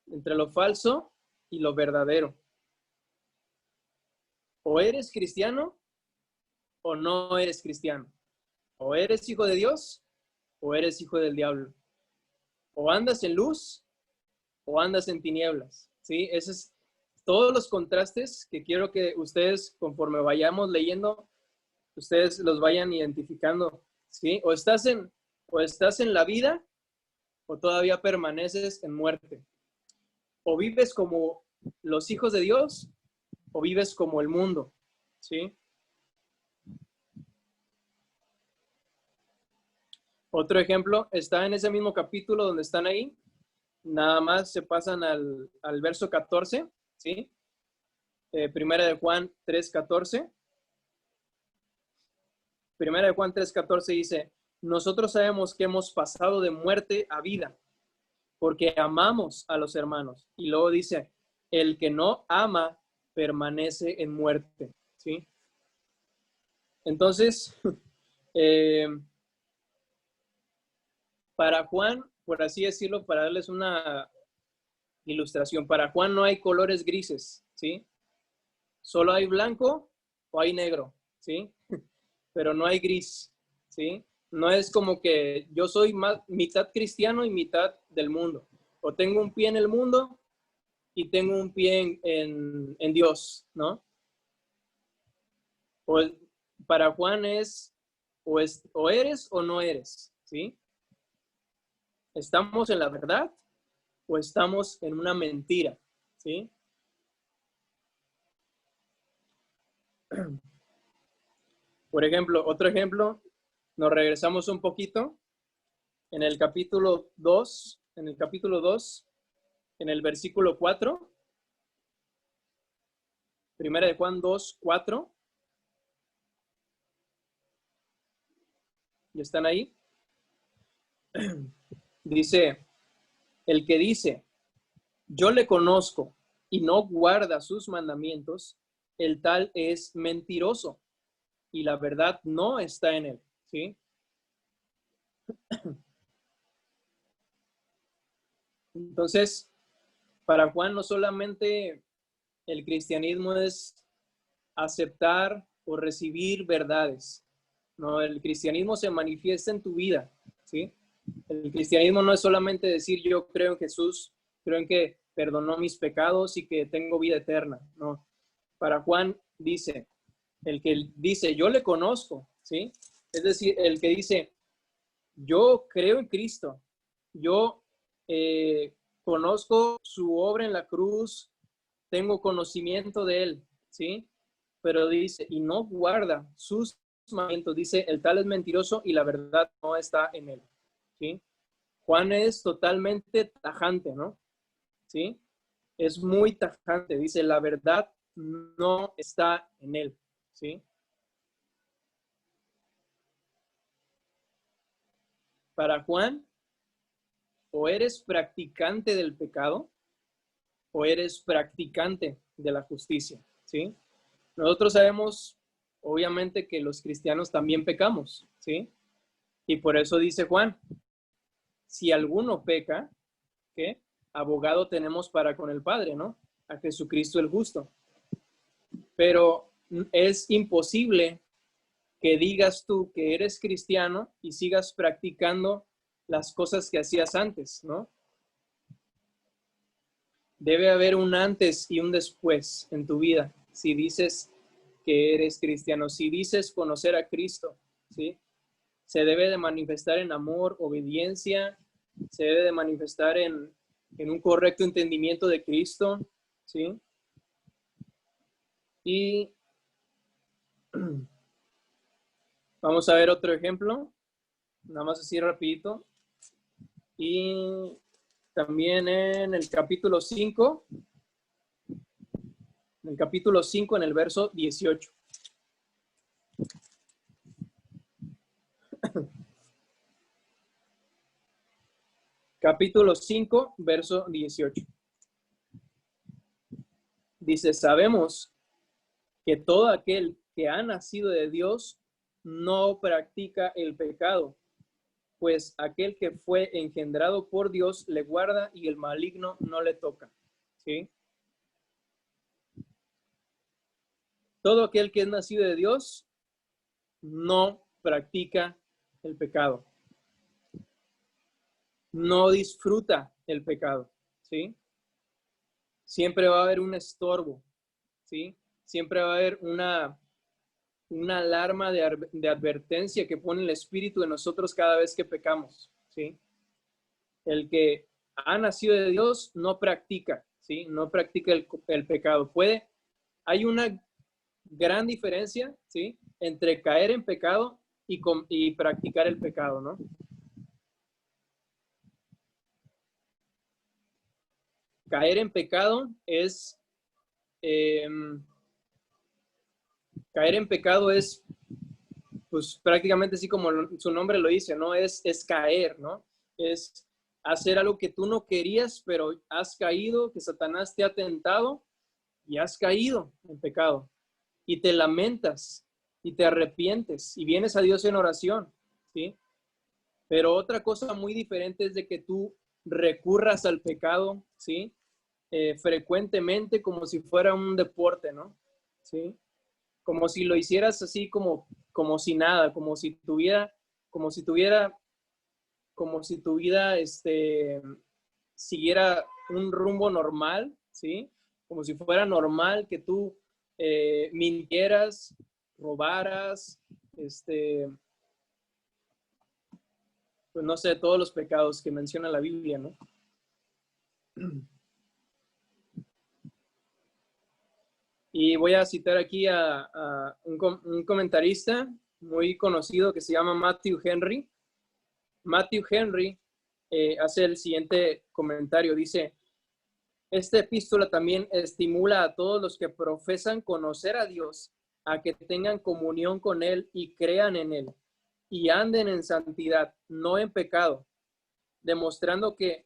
Entre lo falso y lo verdadero. O eres cristiano o no eres cristiano. O eres hijo de Dios o eres hijo del diablo. O andas en luz o andas en tinieblas, ¿sí? Esos es todos los contrastes que quiero que ustedes, conforme vayamos leyendo, ustedes los vayan identificando, ¿sí? O estás en la vida o todavía permaneces en muerte. O vives como los hijos de Dios o vives como el mundo, ¿sí? Otro ejemplo está en ese mismo capítulo donde están ahí. Nada más se pasan al verso 14, ¿sí? Primera de Juan 3:14. Primera de Juan 3:14 dice, nosotros sabemos que hemos pasado de muerte a vida, porque amamos a los hermanos. Y luego dice, el que no ama permanece en muerte, ¿sí? Entonces, para Juan, por así decirlo, para darles una ilustración, para Juan no hay colores grises, ¿sí? Solo hay blanco o hay negro, ¿sí? Pero no hay gris, ¿sí? No es como que yo soy mitad cristiano y mitad del mundo. O tengo un pie en el mundo y tengo un pie en Dios, ¿no? O para Juan o eres o no eres, ¿sí? ¿Estamos en la verdad o estamos en una mentira, ¿sí? Por ejemplo, otro ejemplo, nos regresamos un poquito en el capítulo 2, en el versículo 4, primera de Juan 2:4. ¿Ya están ahí? Dice, el que dice, yo le conozco y no guarda sus mandamientos, el tal es mentiroso y la verdad no está en él, ¿sí? Entonces, para Juan no solamente el cristianismo es aceptar o recibir verdades, no, el cristianismo se manifiesta en tu vida, ¿sí? El cristianismo no es solamente decir yo creo en Jesús, creo en que perdonó mis pecados y que tengo vida eterna, no. Para Juan dice, el que dice yo le conozco, ¿sí? Es decir, el que dice yo creo en Cristo, yo conozco su obra en la cruz, tengo conocimiento de él, ¿sí? Pero dice, y no guarda sus mandamientos, dice, el tal es mentiroso y la verdad no está en él, ¿sí? Juan es totalmente tajante, ¿no? ¿Sí? Es muy tajante, dice, la verdad no está en él, ¿sí? Para Juan, o eres practicante del pecado o eres practicante de la justicia, ¿sí? Nosotros sabemos, obviamente, que los cristianos también pecamos, ¿sí? Y por eso dice Juan, si alguno peca, ¿qué? Abogado tenemos para con el Padre, ¿no? A Jesucristo el justo. Pero es imposible que digas tú que eres cristiano y sigas practicando las cosas que hacías antes, ¿no? Debe haber un antes y un después en tu vida. Si dices que eres cristiano, si dices conocer a Cristo, ¿sí? Se debe de manifestar en amor, obediencia, se debe de manifestar en un correcto entendimiento de Cristo, ¿sí? Y vamos a ver otro ejemplo, nada más así rapidito. Y también en el capítulo 5, en el verso 18. Capítulo 5, verso 18. Dice, sabemos que todo aquel que ha nacido de Dios no practica el pecado, pues aquel que fue engendrado por Dios le guarda y el maligno no le toca, ¿sí? Todo aquel que es nacido de Dios no practica el pecado. no disfruta el pecado, ¿sí? Siempre va a haber un estorbo, ¿sí? Siempre va a haber una alarma de advertencia que pone el Espíritu de nosotros cada vez que pecamos, ¿sí? El que ha nacido de Dios no practica, ¿sí? No practica el pecado. Hay una gran diferencia, ¿sí? Entre caer en pecado y practicar el pecado, ¿no? Caer en pecado es, eh, caer en pecado es, pues prácticamente así como su nombre lo dice, ¿no? Es caer, ¿no? Es hacer algo que tú no querías, pero has caído, que Satanás te ha tentado y has caído en pecado. Y te lamentas y te arrepientes y vienes a Dios en oración, ¿sí? Pero otra cosa muy diferente es de que tú recurras al pecado, ¿sí? Frecuentemente como si fuera un deporte, ¿no? ¿Sí? Como si lo hicieras así como si nada, como si tu vida siguiera un rumbo normal, ¿sí? Como si fuera normal que tú mintieras, robaras, pues no sé, todos los pecados que menciona la Biblia, ¿no? Y voy a citar aquí a un comentarista muy conocido que se llama Matthew Henry. Matthew Henry hace el siguiente comentario, dice: esta epístola también estimula a todos los que profesan conocer a Dios a que tengan comunión con Él y crean en Él y anden en santidad, no en pecado, demostrando que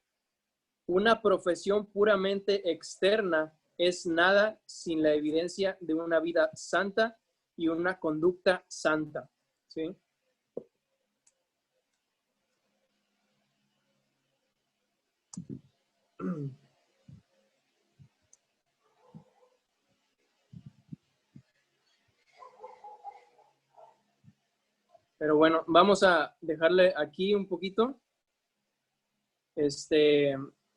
una profesión puramente externa es nada sin la evidencia de una vida santa y una conducta santa, ¿sí? Pero bueno, vamos a dejarle aquí un poquito.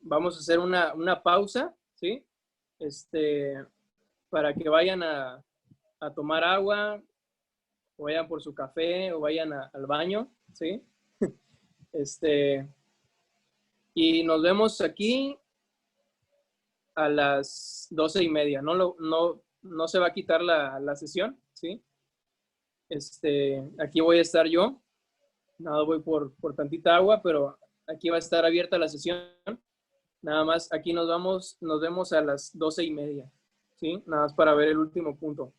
Vamos a hacer una pausa, ¿sí? Para que vayan a tomar agua, o vayan por su café, o vayan al baño, ¿sí? Este, y nos vemos aquí a las 12:30. No se va a quitar la sesión, ¿sí? Aquí voy a estar yo. Nada, voy por tantita agua, pero aquí va a estar abierta la sesión. Nada más, aquí nos vemos a las 12:30, ¿sí? Nada más para ver el último punto.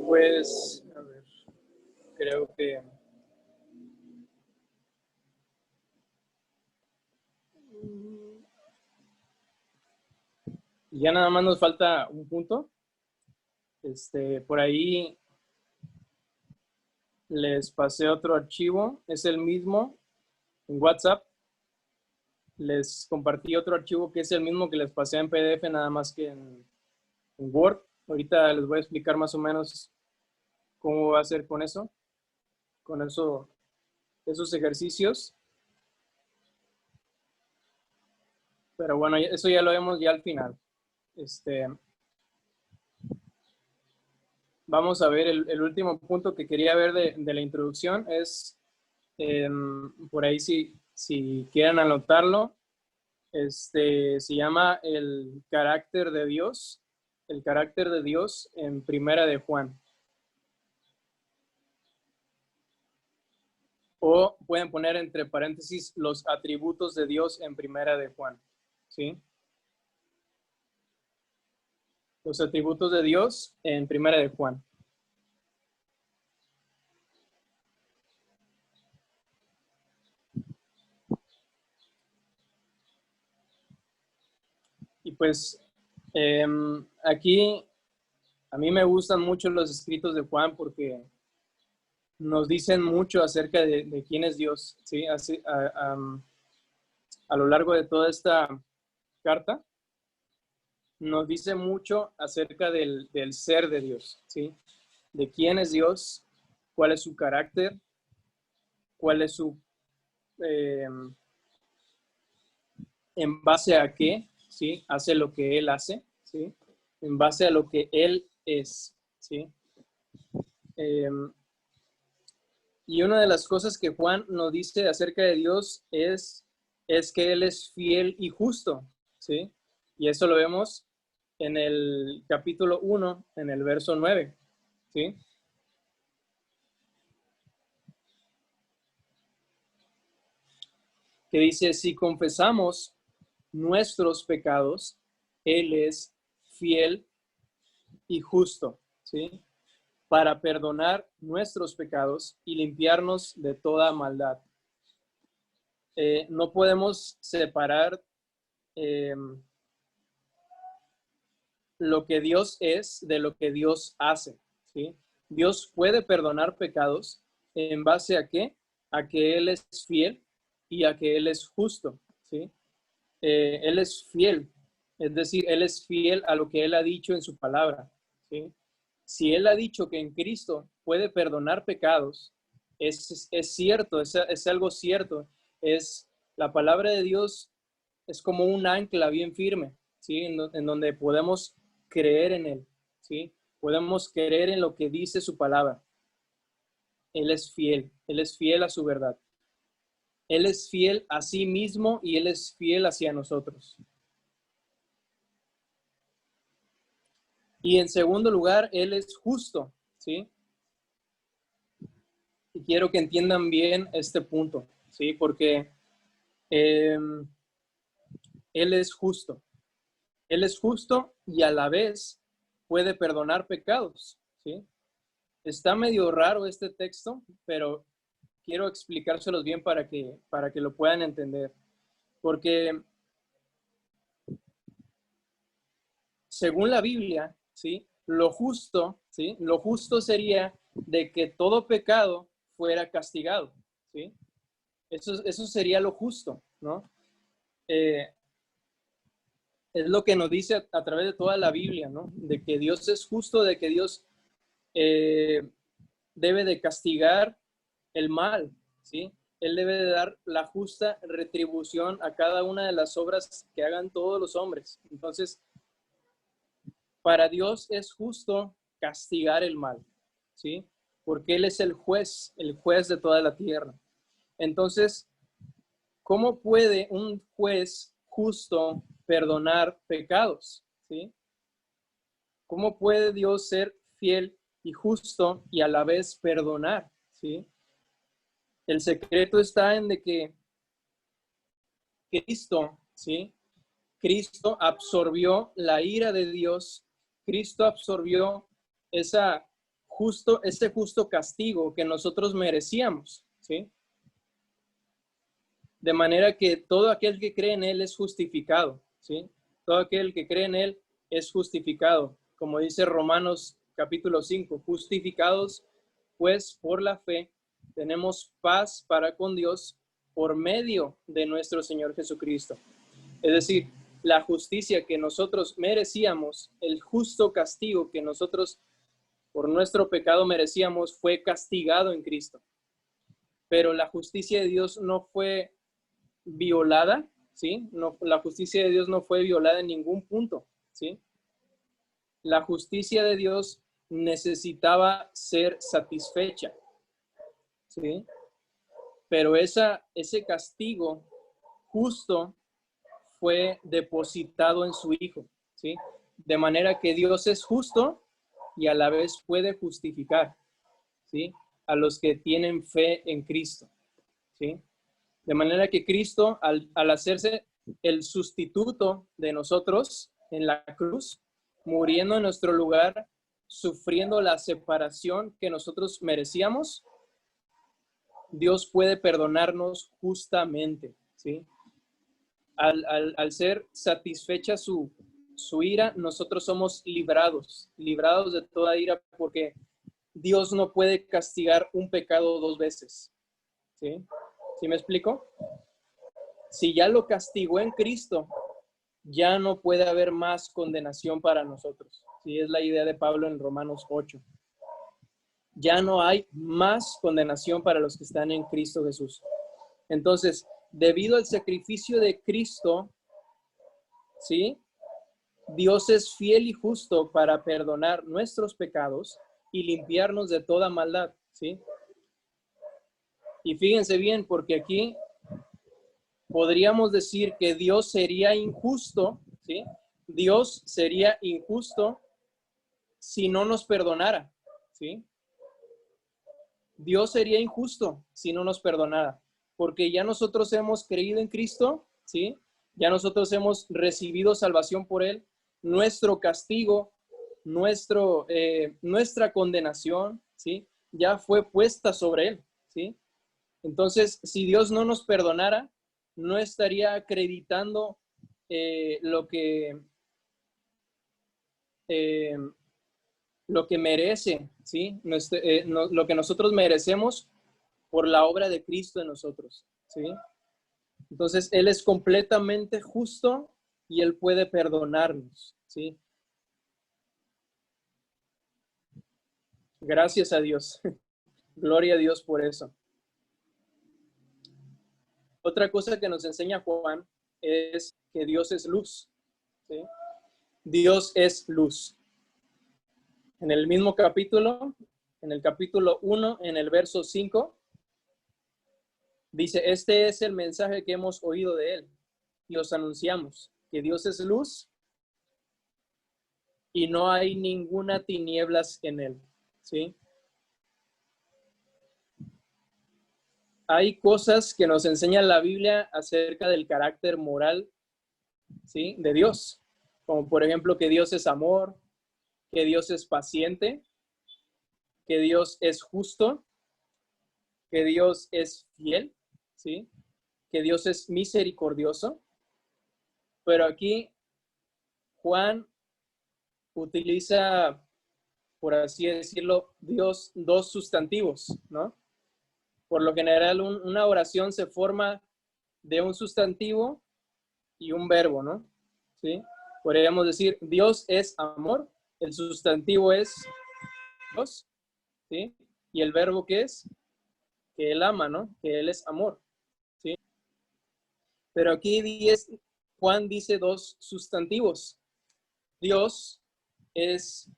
Pues, a ver, creo que ya nada más nos falta un punto. Por ahí les pasé otro archivo, es el mismo en WhatsApp. Les compartí otro archivo que es el mismo que les pasé en PDF, nada más que en Word. Ahorita les voy a explicar más o menos cómo va a ser con eso, esos ejercicios. Pero bueno, eso ya lo vemos ya al final. Vamos a ver el último punto que quería ver de la introducción es, por ahí si quieren anotarlo, se llama el carácter de Dios en Primera de Juan. O pueden poner entre paréntesis los atributos de Dios en Primera de Juan, ¿sí? Los atributos de Dios en Primera de Juan. Y pues aquí A mí me gustan mucho los escritos de Juan porque nos dicen mucho acerca de quién es Dios, ¿sí? Así, a lo largo de toda esta carta, nos dice mucho acerca del ser de Dios, ¿sí? De quién es Dios, cuál es su carácter, cuál es su, en base a qué, ¿sí? Hace lo que Él hace, ¿sí? En base a lo que Él es, ¿sí? Y una de las cosas que Juan nos dice acerca de Dios es que Él es fiel y justo, ¿sí? Y eso lo vemos en el capítulo 1, en el verso 9, ¿sí? Que dice, si confesamos nuestros pecados, Él es fiel y justo, ¿sí? Para perdonar nuestros pecados y limpiarnos de toda maldad. No podemos separar lo que Dios es de lo que Dios hace, ¿sí? Dios puede perdonar pecados en base a qué? A que Él es fiel y a que Él es justo, ¿sí? Él es fiel, es decir, Él es fiel a lo que Él ha dicho en su palabra, ¿sí? Si Él ha dicho que en Cristo puede perdonar pecados, es cierto, es algo cierto, es la palabra de Dios es como un ancla bien firme, ¿sí? En donde podemos creer en Él, ¿sí? Podemos creer en lo que dice su palabra. Él es fiel a su verdad. Él es fiel a sí mismo y Él es fiel hacia nosotros. Y en segundo lugar, Él es justo, ¿sí? Y quiero que entiendan bien este punto, ¿sí? Porque Él es justo. Él es justo y a la vez puede perdonar pecados, ¿sí? Está medio raro este texto, pero quiero explicárselos bien para que lo puedan entender. Porque según la Biblia, ¿sí? Lo justo, ¿sí? Lo justo sería de que todo pecado fuera castigado, ¿sí? Eso sería lo justo, ¿no? Eh, es lo que nos dice a través de toda la Biblia, ¿no? De que Dios es justo, de que Dios debe de castigar el mal, ¿sí? Él debe de dar la justa retribución a cada una de las obras que hagan todos los hombres. Entonces, para Dios es justo castigar el mal, ¿sí? Porque Él es el juez de toda la tierra. Entonces, ¿cómo puede un juez justo perdonar pecados, ¿sí? ¿Cómo puede Dios ser fiel y justo y a la vez perdonar, ¿sí? El secreto está en de que Cristo, ¿sí? Cristo absorbió la ira de Dios. Cristo absorbió ese justo castigo que nosotros merecíamos, ¿sí? De manera que todo aquel que cree en Él es justificado, ¿sí? Todo aquel que cree en Él es justificado. Como dice Romanos capítulo 5, justificados pues por la fe tenemos paz para con Dios por medio de nuestro Señor Jesucristo. Es decir, la justicia que nosotros merecíamos, el justo castigo que nosotros por nuestro pecado merecíamos, fue castigado en Cristo. Pero la justicia de Dios no fue violada, ¿sí? No, la justicia de Dios no fue violada en ningún punto, ¿sí? La justicia de Dios necesitaba ser satisfecha, ¿sí? Pero ese castigo justo fue depositado en su Hijo, ¿sí? De manera que Dios es justo y a la vez puede justificar, ¿sí? A los que tienen fe en Cristo, ¿sí? De manera que Cristo, al hacerse el sustituto de nosotros en la cruz, muriendo en nuestro lugar, sufriendo la separación que nosotros merecíamos, Dios puede perdonarnos justamente, ¿sí? Al ser satisfecha su su ira, nosotros somos librados de toda ira, porque Dios no puede castigar un pecado dos veces. ¿Sí? ¿Sí me explico? Si ya lo castigó en Cristo, ya no puede haber más condenación para nosotros. Sí, es la idea de Pablo en Romanos 8. Ya no hay más condenación para los que están en Cristo Jesús. Entonces, debido al sacrificio de Cristo, ¿sí? Dios es fiel y justo para perdonar nuestros pecados y limpiarnos de toda maldad, ¿sí? Y fíjense bien, porque aquí podríamos decir que Dios sería injusto, ¿sí? Dios sería injusto si no nos perdonara, ¿sí? Dios sería injusto si no nos perdonara, porque ya nosotros hemos creído en Cristo, ¿sí? Ya nosotros hemos recibido salvación por Él, nuestro castigo, nuestra condenación, ¿sí? Ya fue puesta sobre Él, ¿sí? Entonces, si Dios no nos perdonara, no estaría acreditando lo que merece, ¿sí? Lo que nosotros merecemos por la obra de Cristo en nosotros, ¿sí? Entonces, Él es completamente justo y Él puede perdonarnos, ¿sí? Gracias a Dios. Gloria a Dios por eso. Otra cosa que nos enseña Juan es que Dios es luz, ¿sí? Dios es luz. En el mismo capítulo, en el capítulo 1, en el verso 5, dice, este es el mensaje que hemos oído de Él y os anunciamos, que Dios es luz y no hay ninguna tinieblas en Él, ¿sí? Hay cosas que nos enseña la Biblia acerca del carácter moral, ¿sí? De Dios, como por ejemplo que Dios es amor, que Dios es paciente, que Dios es justo, que Dios es fiel, ¿sí? Que Dios es misericordioso. Pero aquí Juan utiliza, por así decirlo, Dios dos sustantivos, ¿no? Por lo general, una oración se forma de un sustantivo y un verbo, ¿no? ¿Sí? Podríamos decir, Dios es amor, el sustantivo es Dios, ¿sí? Y el verbo que es, que Él ama, ¿no? Que Él es amor, ¿sí? Pero aquí Juan dice dos sustantivos. Dios es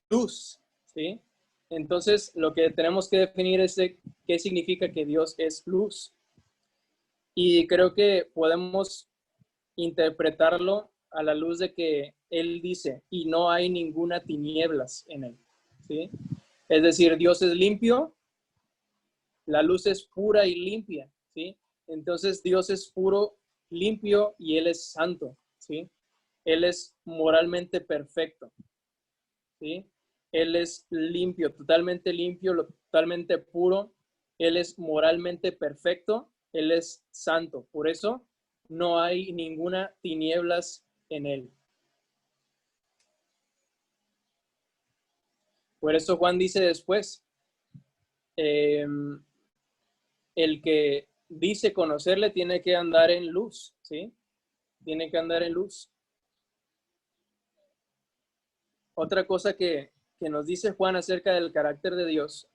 luz, ¿sí? Entonces, lo que tenemos que definir es qué significa que Dios es luz. Y creo que podemos interpretarlo a la luz de que Él dice, y no hay ninguna tinieblas en Él, ¿sí? Es decir, Dios es limpio, la luz es pura y limpia, ¿sí? Entonces, Dios es puro, limpio y Él es santo, ¿sí? Él es moralmente perfecto, ¿sí? Él es limpio, totalmente puro. Él es moralmente perfecto. Él es santo. Por eso no hay ninguna tinieblas en Él. Por eso Juan dice después, el que dice conocerle tiene que andar en luz, ¿sí? Tiene que andar en luz. Otra cosa que nos dice Juan acerca del carácter de Dios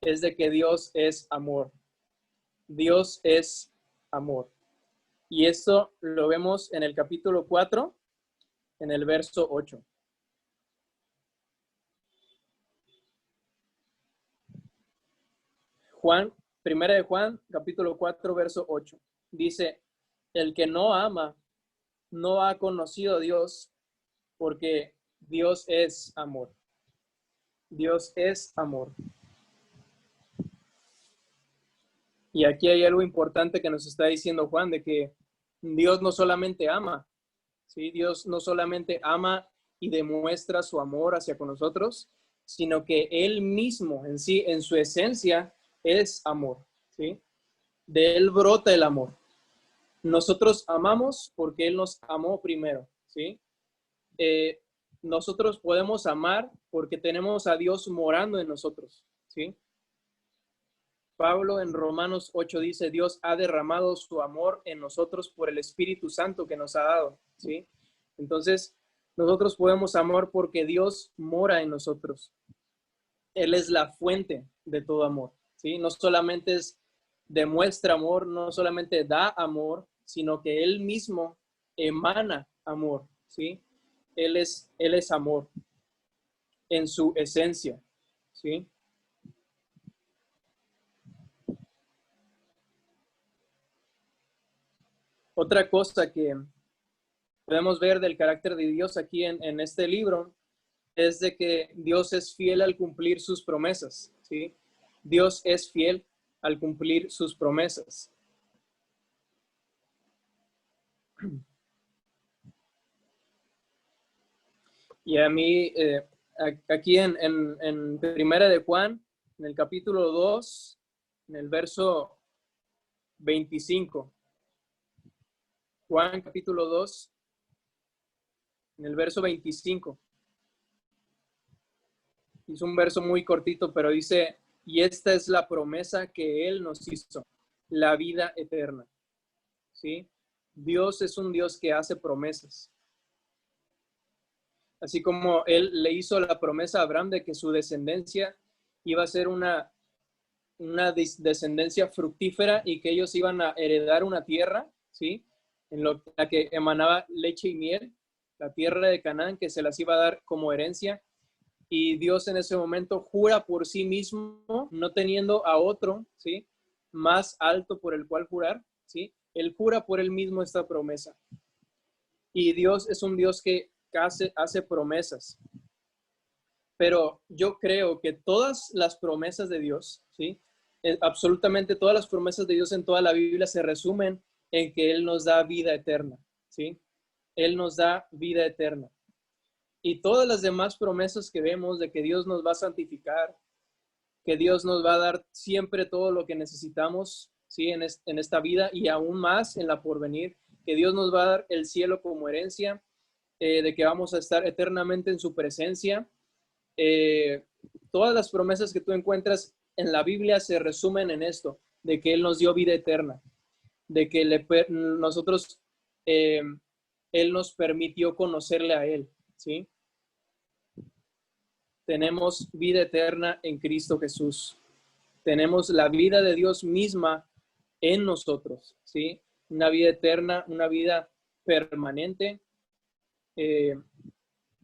es de que Dios es amor. Dios es amor. Y esto lo vemos en el capítulo 4, en el verso 8. Primera de Juan, capítulo 4, verso 8. Dice, el que no ama no ha conocido a Dios, porque Dios es amor. Dios es amor. Y aquí hay algo importante que nos está diciendo Juan, de que Dios no solamente ama, ¿sí? Dios no solamente ama y demuestra su amor hacia con nosotros, sino que Él mismo en sí, en su esencia, es amor, ¿sí? De Él brota el amor. Nosotros amamos porque Él nos amó primero, ¿sí? Nosotros podemos amar porque tenemos a Dios morando en nosotros, ¿sí? Pablo en Romanos 8 dice, Dios ha derramado su amor en nosotros por el Espíritu Santo que nos ha dado, ¿sí? Entonces, nosotros podemos amar porque Dios mora en nosotros. Él es la fuente de todo amor, ¿sí? No solamente demuestra amor, no solamente da amor, sino que Él mismo emana amor, ¿sí? Él es amor en su esencia, ¿sí? Otra cosa que podemos ver del carácter de Dios aquí en este libro es de que Dios es fiel al cumplir sus promesas, ¿sí? Dios es fiel al cumplir sus promesas. Y a mí, aquí en Primera de Juan, en el capítulo 2, en el verso 25, Juan capítulo 2, en el verso 25, es un verso muy cortito, pero dice, y esta es la promesa que Él nos hizo, la vida eterna, ¿sí? Dios es un Dios que hace promesas. Así como Él le hizo la promesa a Abraham de que su descendencia iba a ser una descendencia fructífera y que ellos iban a heredar una tierra, ¿sí? En la que emanaba leche y miel, la tierra de Canaán, que se las iba a dar como herencia. Y Dios en ese momento jura por sí mismo, no teniendo a otro, ¿sí? Más alto por el cual jurar, ¿sí? Él jura por él mismo esta promesa. Y Dios es un Dios que hace promesas. Pero yo creo que todas las promesas de Dios, ¿sí? Absolutamente todas las promesas de Dios en toda la Biblia se resumen en que Él nos da vida eterna, ¿sí? Él nos da vida eterna. Y todas las demás promesas que vemos de que Dios nos va a santificar, que Dios nos va a dar siempre todo lo que necesitamos, ¿sí? En esta vida y aún más en la porvenir, que Dios nos va a dar el cielo como herencia, de que vamos a estar eternamente en su presencia. Todas las promesas que tú encuentras en la Biblia se resumen en esto, de que Él nos dio vida eterna, de que nosotros, Él nos permitió conocerle a Él, ¿sí? Tenemos vida eterna en Cristo Jesús. Tenemos la vida de Dios misma en nosotros, ¿sí? Una vida eterna, una vida permanente,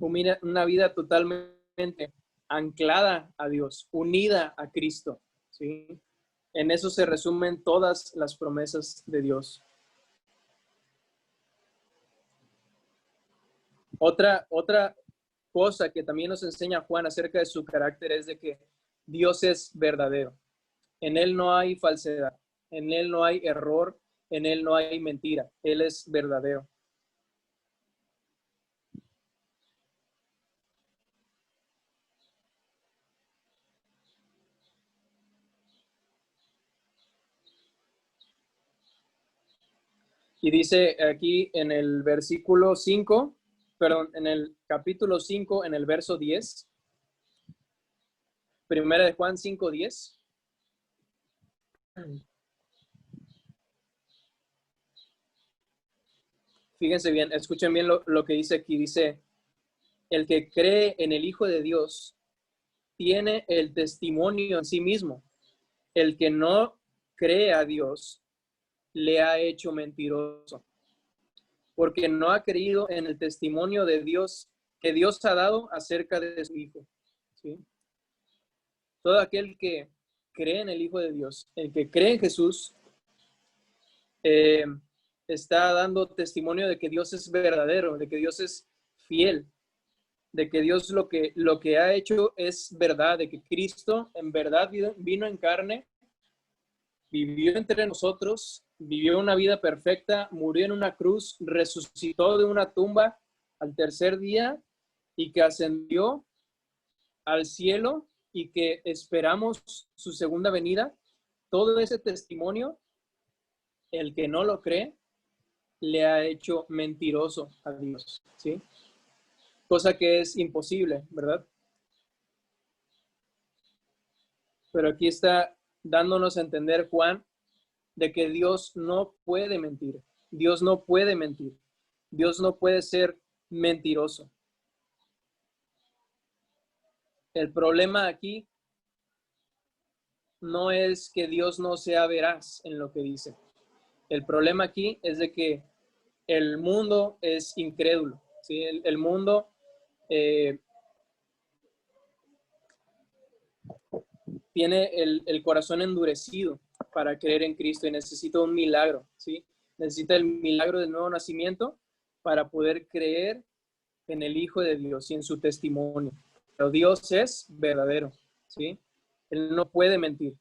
una vida totalmente anclada a Dios, unida a Cristo, ¿sí? En eso se resumen todas las promesas de Dios. Otra cosa que también nos enseña Juan acerca de su carácter es de que Dios es verdadero. En Él no hay falsedad, en Él no hay error, en Él no hay mentira. Él es verdadero. Y dice aquí en el versículo 5, perdón, en el capítulo 5, en el verso 10, primera de Juan 5, 10. Fíjense bien, escuchen bien lo que dice aquí. Dice, el que cree en el Hijo de Dios tiene el testimonio en sí mismo. El que no cree a Dios le ha hecho mentiroso, porque no ha creído en el testimonio de Dios que Dios ha dado acerca de su Hijo, ¿sí? Todo aquel que cree en el Hijo de Dios, el que cree en Jesús, está dando testimonio de que Dios es verdadero, de que Dios es fiel, de que Dios lo que ha hecho es verdad, de que Cristo en verdad vino en carne, vivió entre nosotros, vivió una vida perfecta, murió en una cruz, resucitó de una tumba al tercer día y que ascendió al cielo y que esperamos su segunda venida. Todo ese testimonio, el que no lo cree, le ha hecho mentiroso a Dios, ¿sí? Cosa que es imposible, ¿verdad? Pero aquí está dándonos a entender Juan de que Dios no puede mentir. Dios no puede mentir. Dios no puede ser mentiroso. El problema aquí no es que Dios no sea veraz en lo que dice. El problema aquí es de que el mundo es incrédulo, ¿sí? El mundo tiene el corazón endurecido para creer en Cristo y necesita un milagro, ¿sí? Necesita el milagro del nuevo nacimiento para poder creer en el Hijo de Dios y en su testimonio. Pero Dios es verdadero, ¿sí? Él no puede mentir.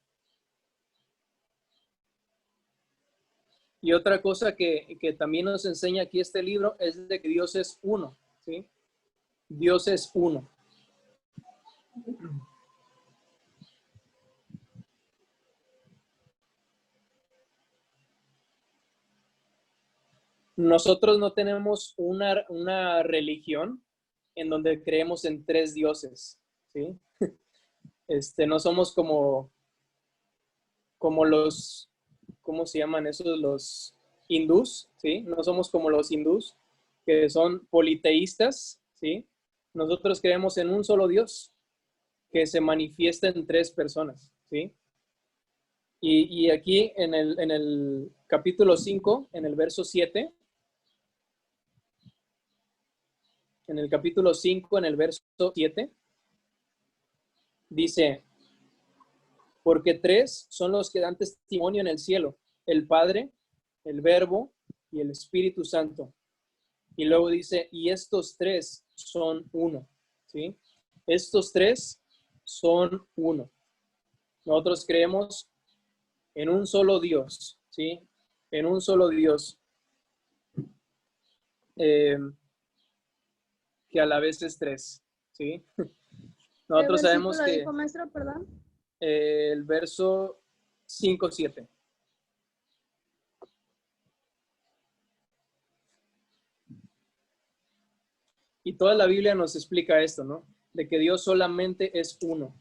Y otra cosa que también nos enseña aquí este libro es de que Dios es uno, ¿sí? Dios es uno. Nosotros no tenemos una religión en donde creemos en tres dioses, ¿sí? No somos como los, ¿cómo se llaman esos? Los hindús, ¿sí? No somos como los hindús, que son politeístas, ¿sí? Nosotros creemos en un solo Dios que se manifiesta en tres personas, ¿sí? Y aquí en el capítulo 5, en el verso 7, en el capítulo 5, en el verso 7, dice, porque tres son los que dan testimonio en el cielo, el Padre, el Verbo y el Espíritu Santo. Y luego dice, y estos tres son uno, ¿sí? Estos tres son uno. Nosotros creemos en un solo Dios, ¿sí? En un solo Dios, que a la vez es tres, ¿sí? Nosotros sabemos que
dijo, maestro, perdón?
El verso 5-7. Y toda la Biblia nos explica esto, ¿no? De que Dios solamente es uno.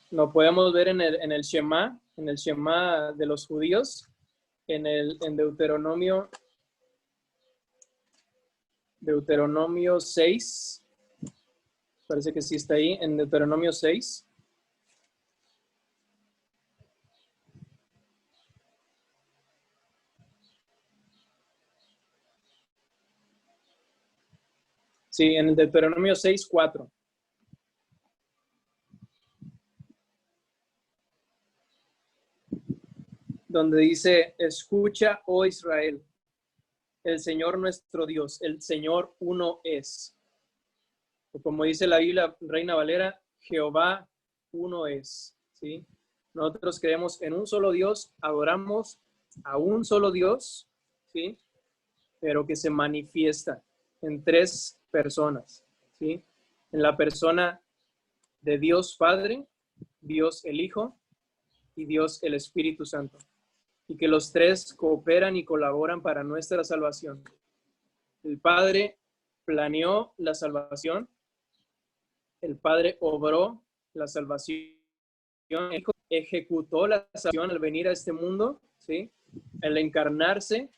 Lo podemos ver en el Shema de los judíos, en Deuteronomio 6, parece que sí está ahí, en Deuteronomio 6. Sí, en el Deuteronomio 6:4. Donde dice, escucha, oh Israel, el Señor nuestro Dios, el Señor uno es. O como dice la Biblia, Reina Valera, Jehová uno es, ¿sí? Nosotros creemos en un solo Dios, adoramos a un solo Dios, ¿sí? Pero que se manifiesta en tres personas, ¿sí? En la persona de Dios Padre, Dios el Hijo y Dios el Espíritu Santo. Y que los tres cooperan y colaboran para nuestra salvación. El Padre planeó la salvación, el Padre obró la salvación, el Hijo ejecutó la salvación al venir a este mundo, ¿sí? Al encarnarse,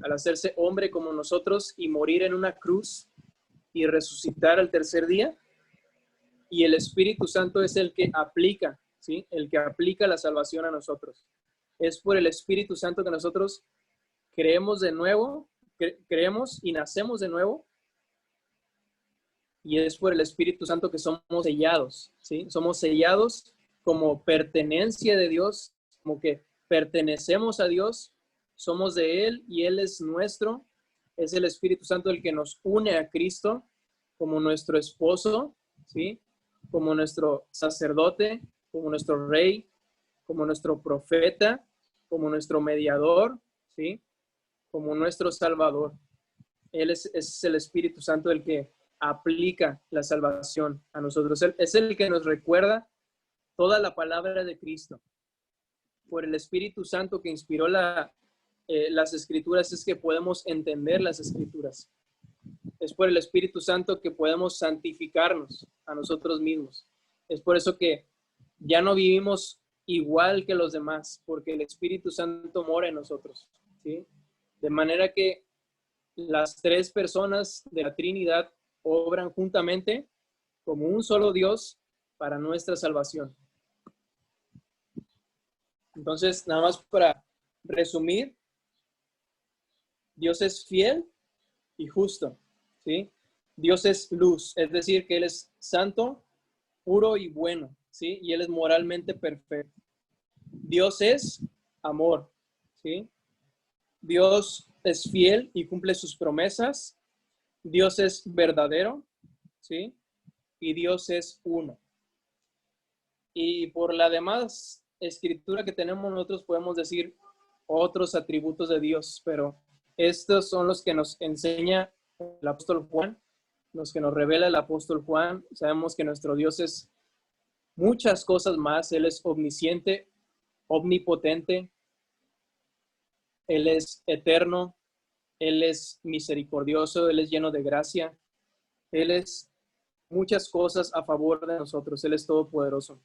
al hacerse hombre como nosotros y morir en una cruz y resucitar al tercer día. Y el Espíritu Santo es el que aplica, ¿sí? El que aplica la salvación a nosotros. Es por el Espíritu Santo que nosotros creemos de nuevo, creemos y nacemos de nuevo. Y es por el Espíritu Santo que somos sellados, ¿sí? Somos sellados como pertenencia de Dios, como que pertenecemos a Dios, somos de Él y Él es nuestro. Es el Espíritu Santo el que nos une a Cristo como nuestro esposo, ¿sí? Como nuestro sacerdote, como nuestro rey, como nuestro profeta, como nuestro mediador, ¿sí? Como nuestro salvador. Él es el Espíritu Santo el que aplica la salvación a nosotros. Él es el que nos recuerda toda la palabra de Cristo. por el Espíritu Santo que inspiró las Escrituras es que podemos entender las Escrituras. Es por el Espíritu Santo que podemos santificarnos a nosotros mismos. Es por eso que ya no vivimos igual que los demás, porque el Espíritu Santo mora en nosotros, ¿sí? De manera que las tres personas de la Trinidad obran juntamente como un solo Dios para nuestra salvación. Entonces, nada más para resumir, Dios es fiel y justo, ¿sí? Dios es luz, es decir, que Él es santo, puro y bueno, ¿sí? Y Él es moralmente perfecto. Dios es amor, ¿sí? Dios es fiel y cumple sus promesas. Dios es verdadero, ¿sí? Y Dios es uno. Y por la demás escritura que tenemos nosotros podemos decir otros atributos de Dios, pero estos son los que nos enseña el apóstol Juan, los que nos revela el apóstol Juan. Sabemos que nuestro Dios es muchas cosas más. Él es omnisciente, omnipotente, Él es eterno, Él es misericordioso, Él es lleno de gracia, Él es muchas cosas a favor de nosotros, Él es todopoderoso.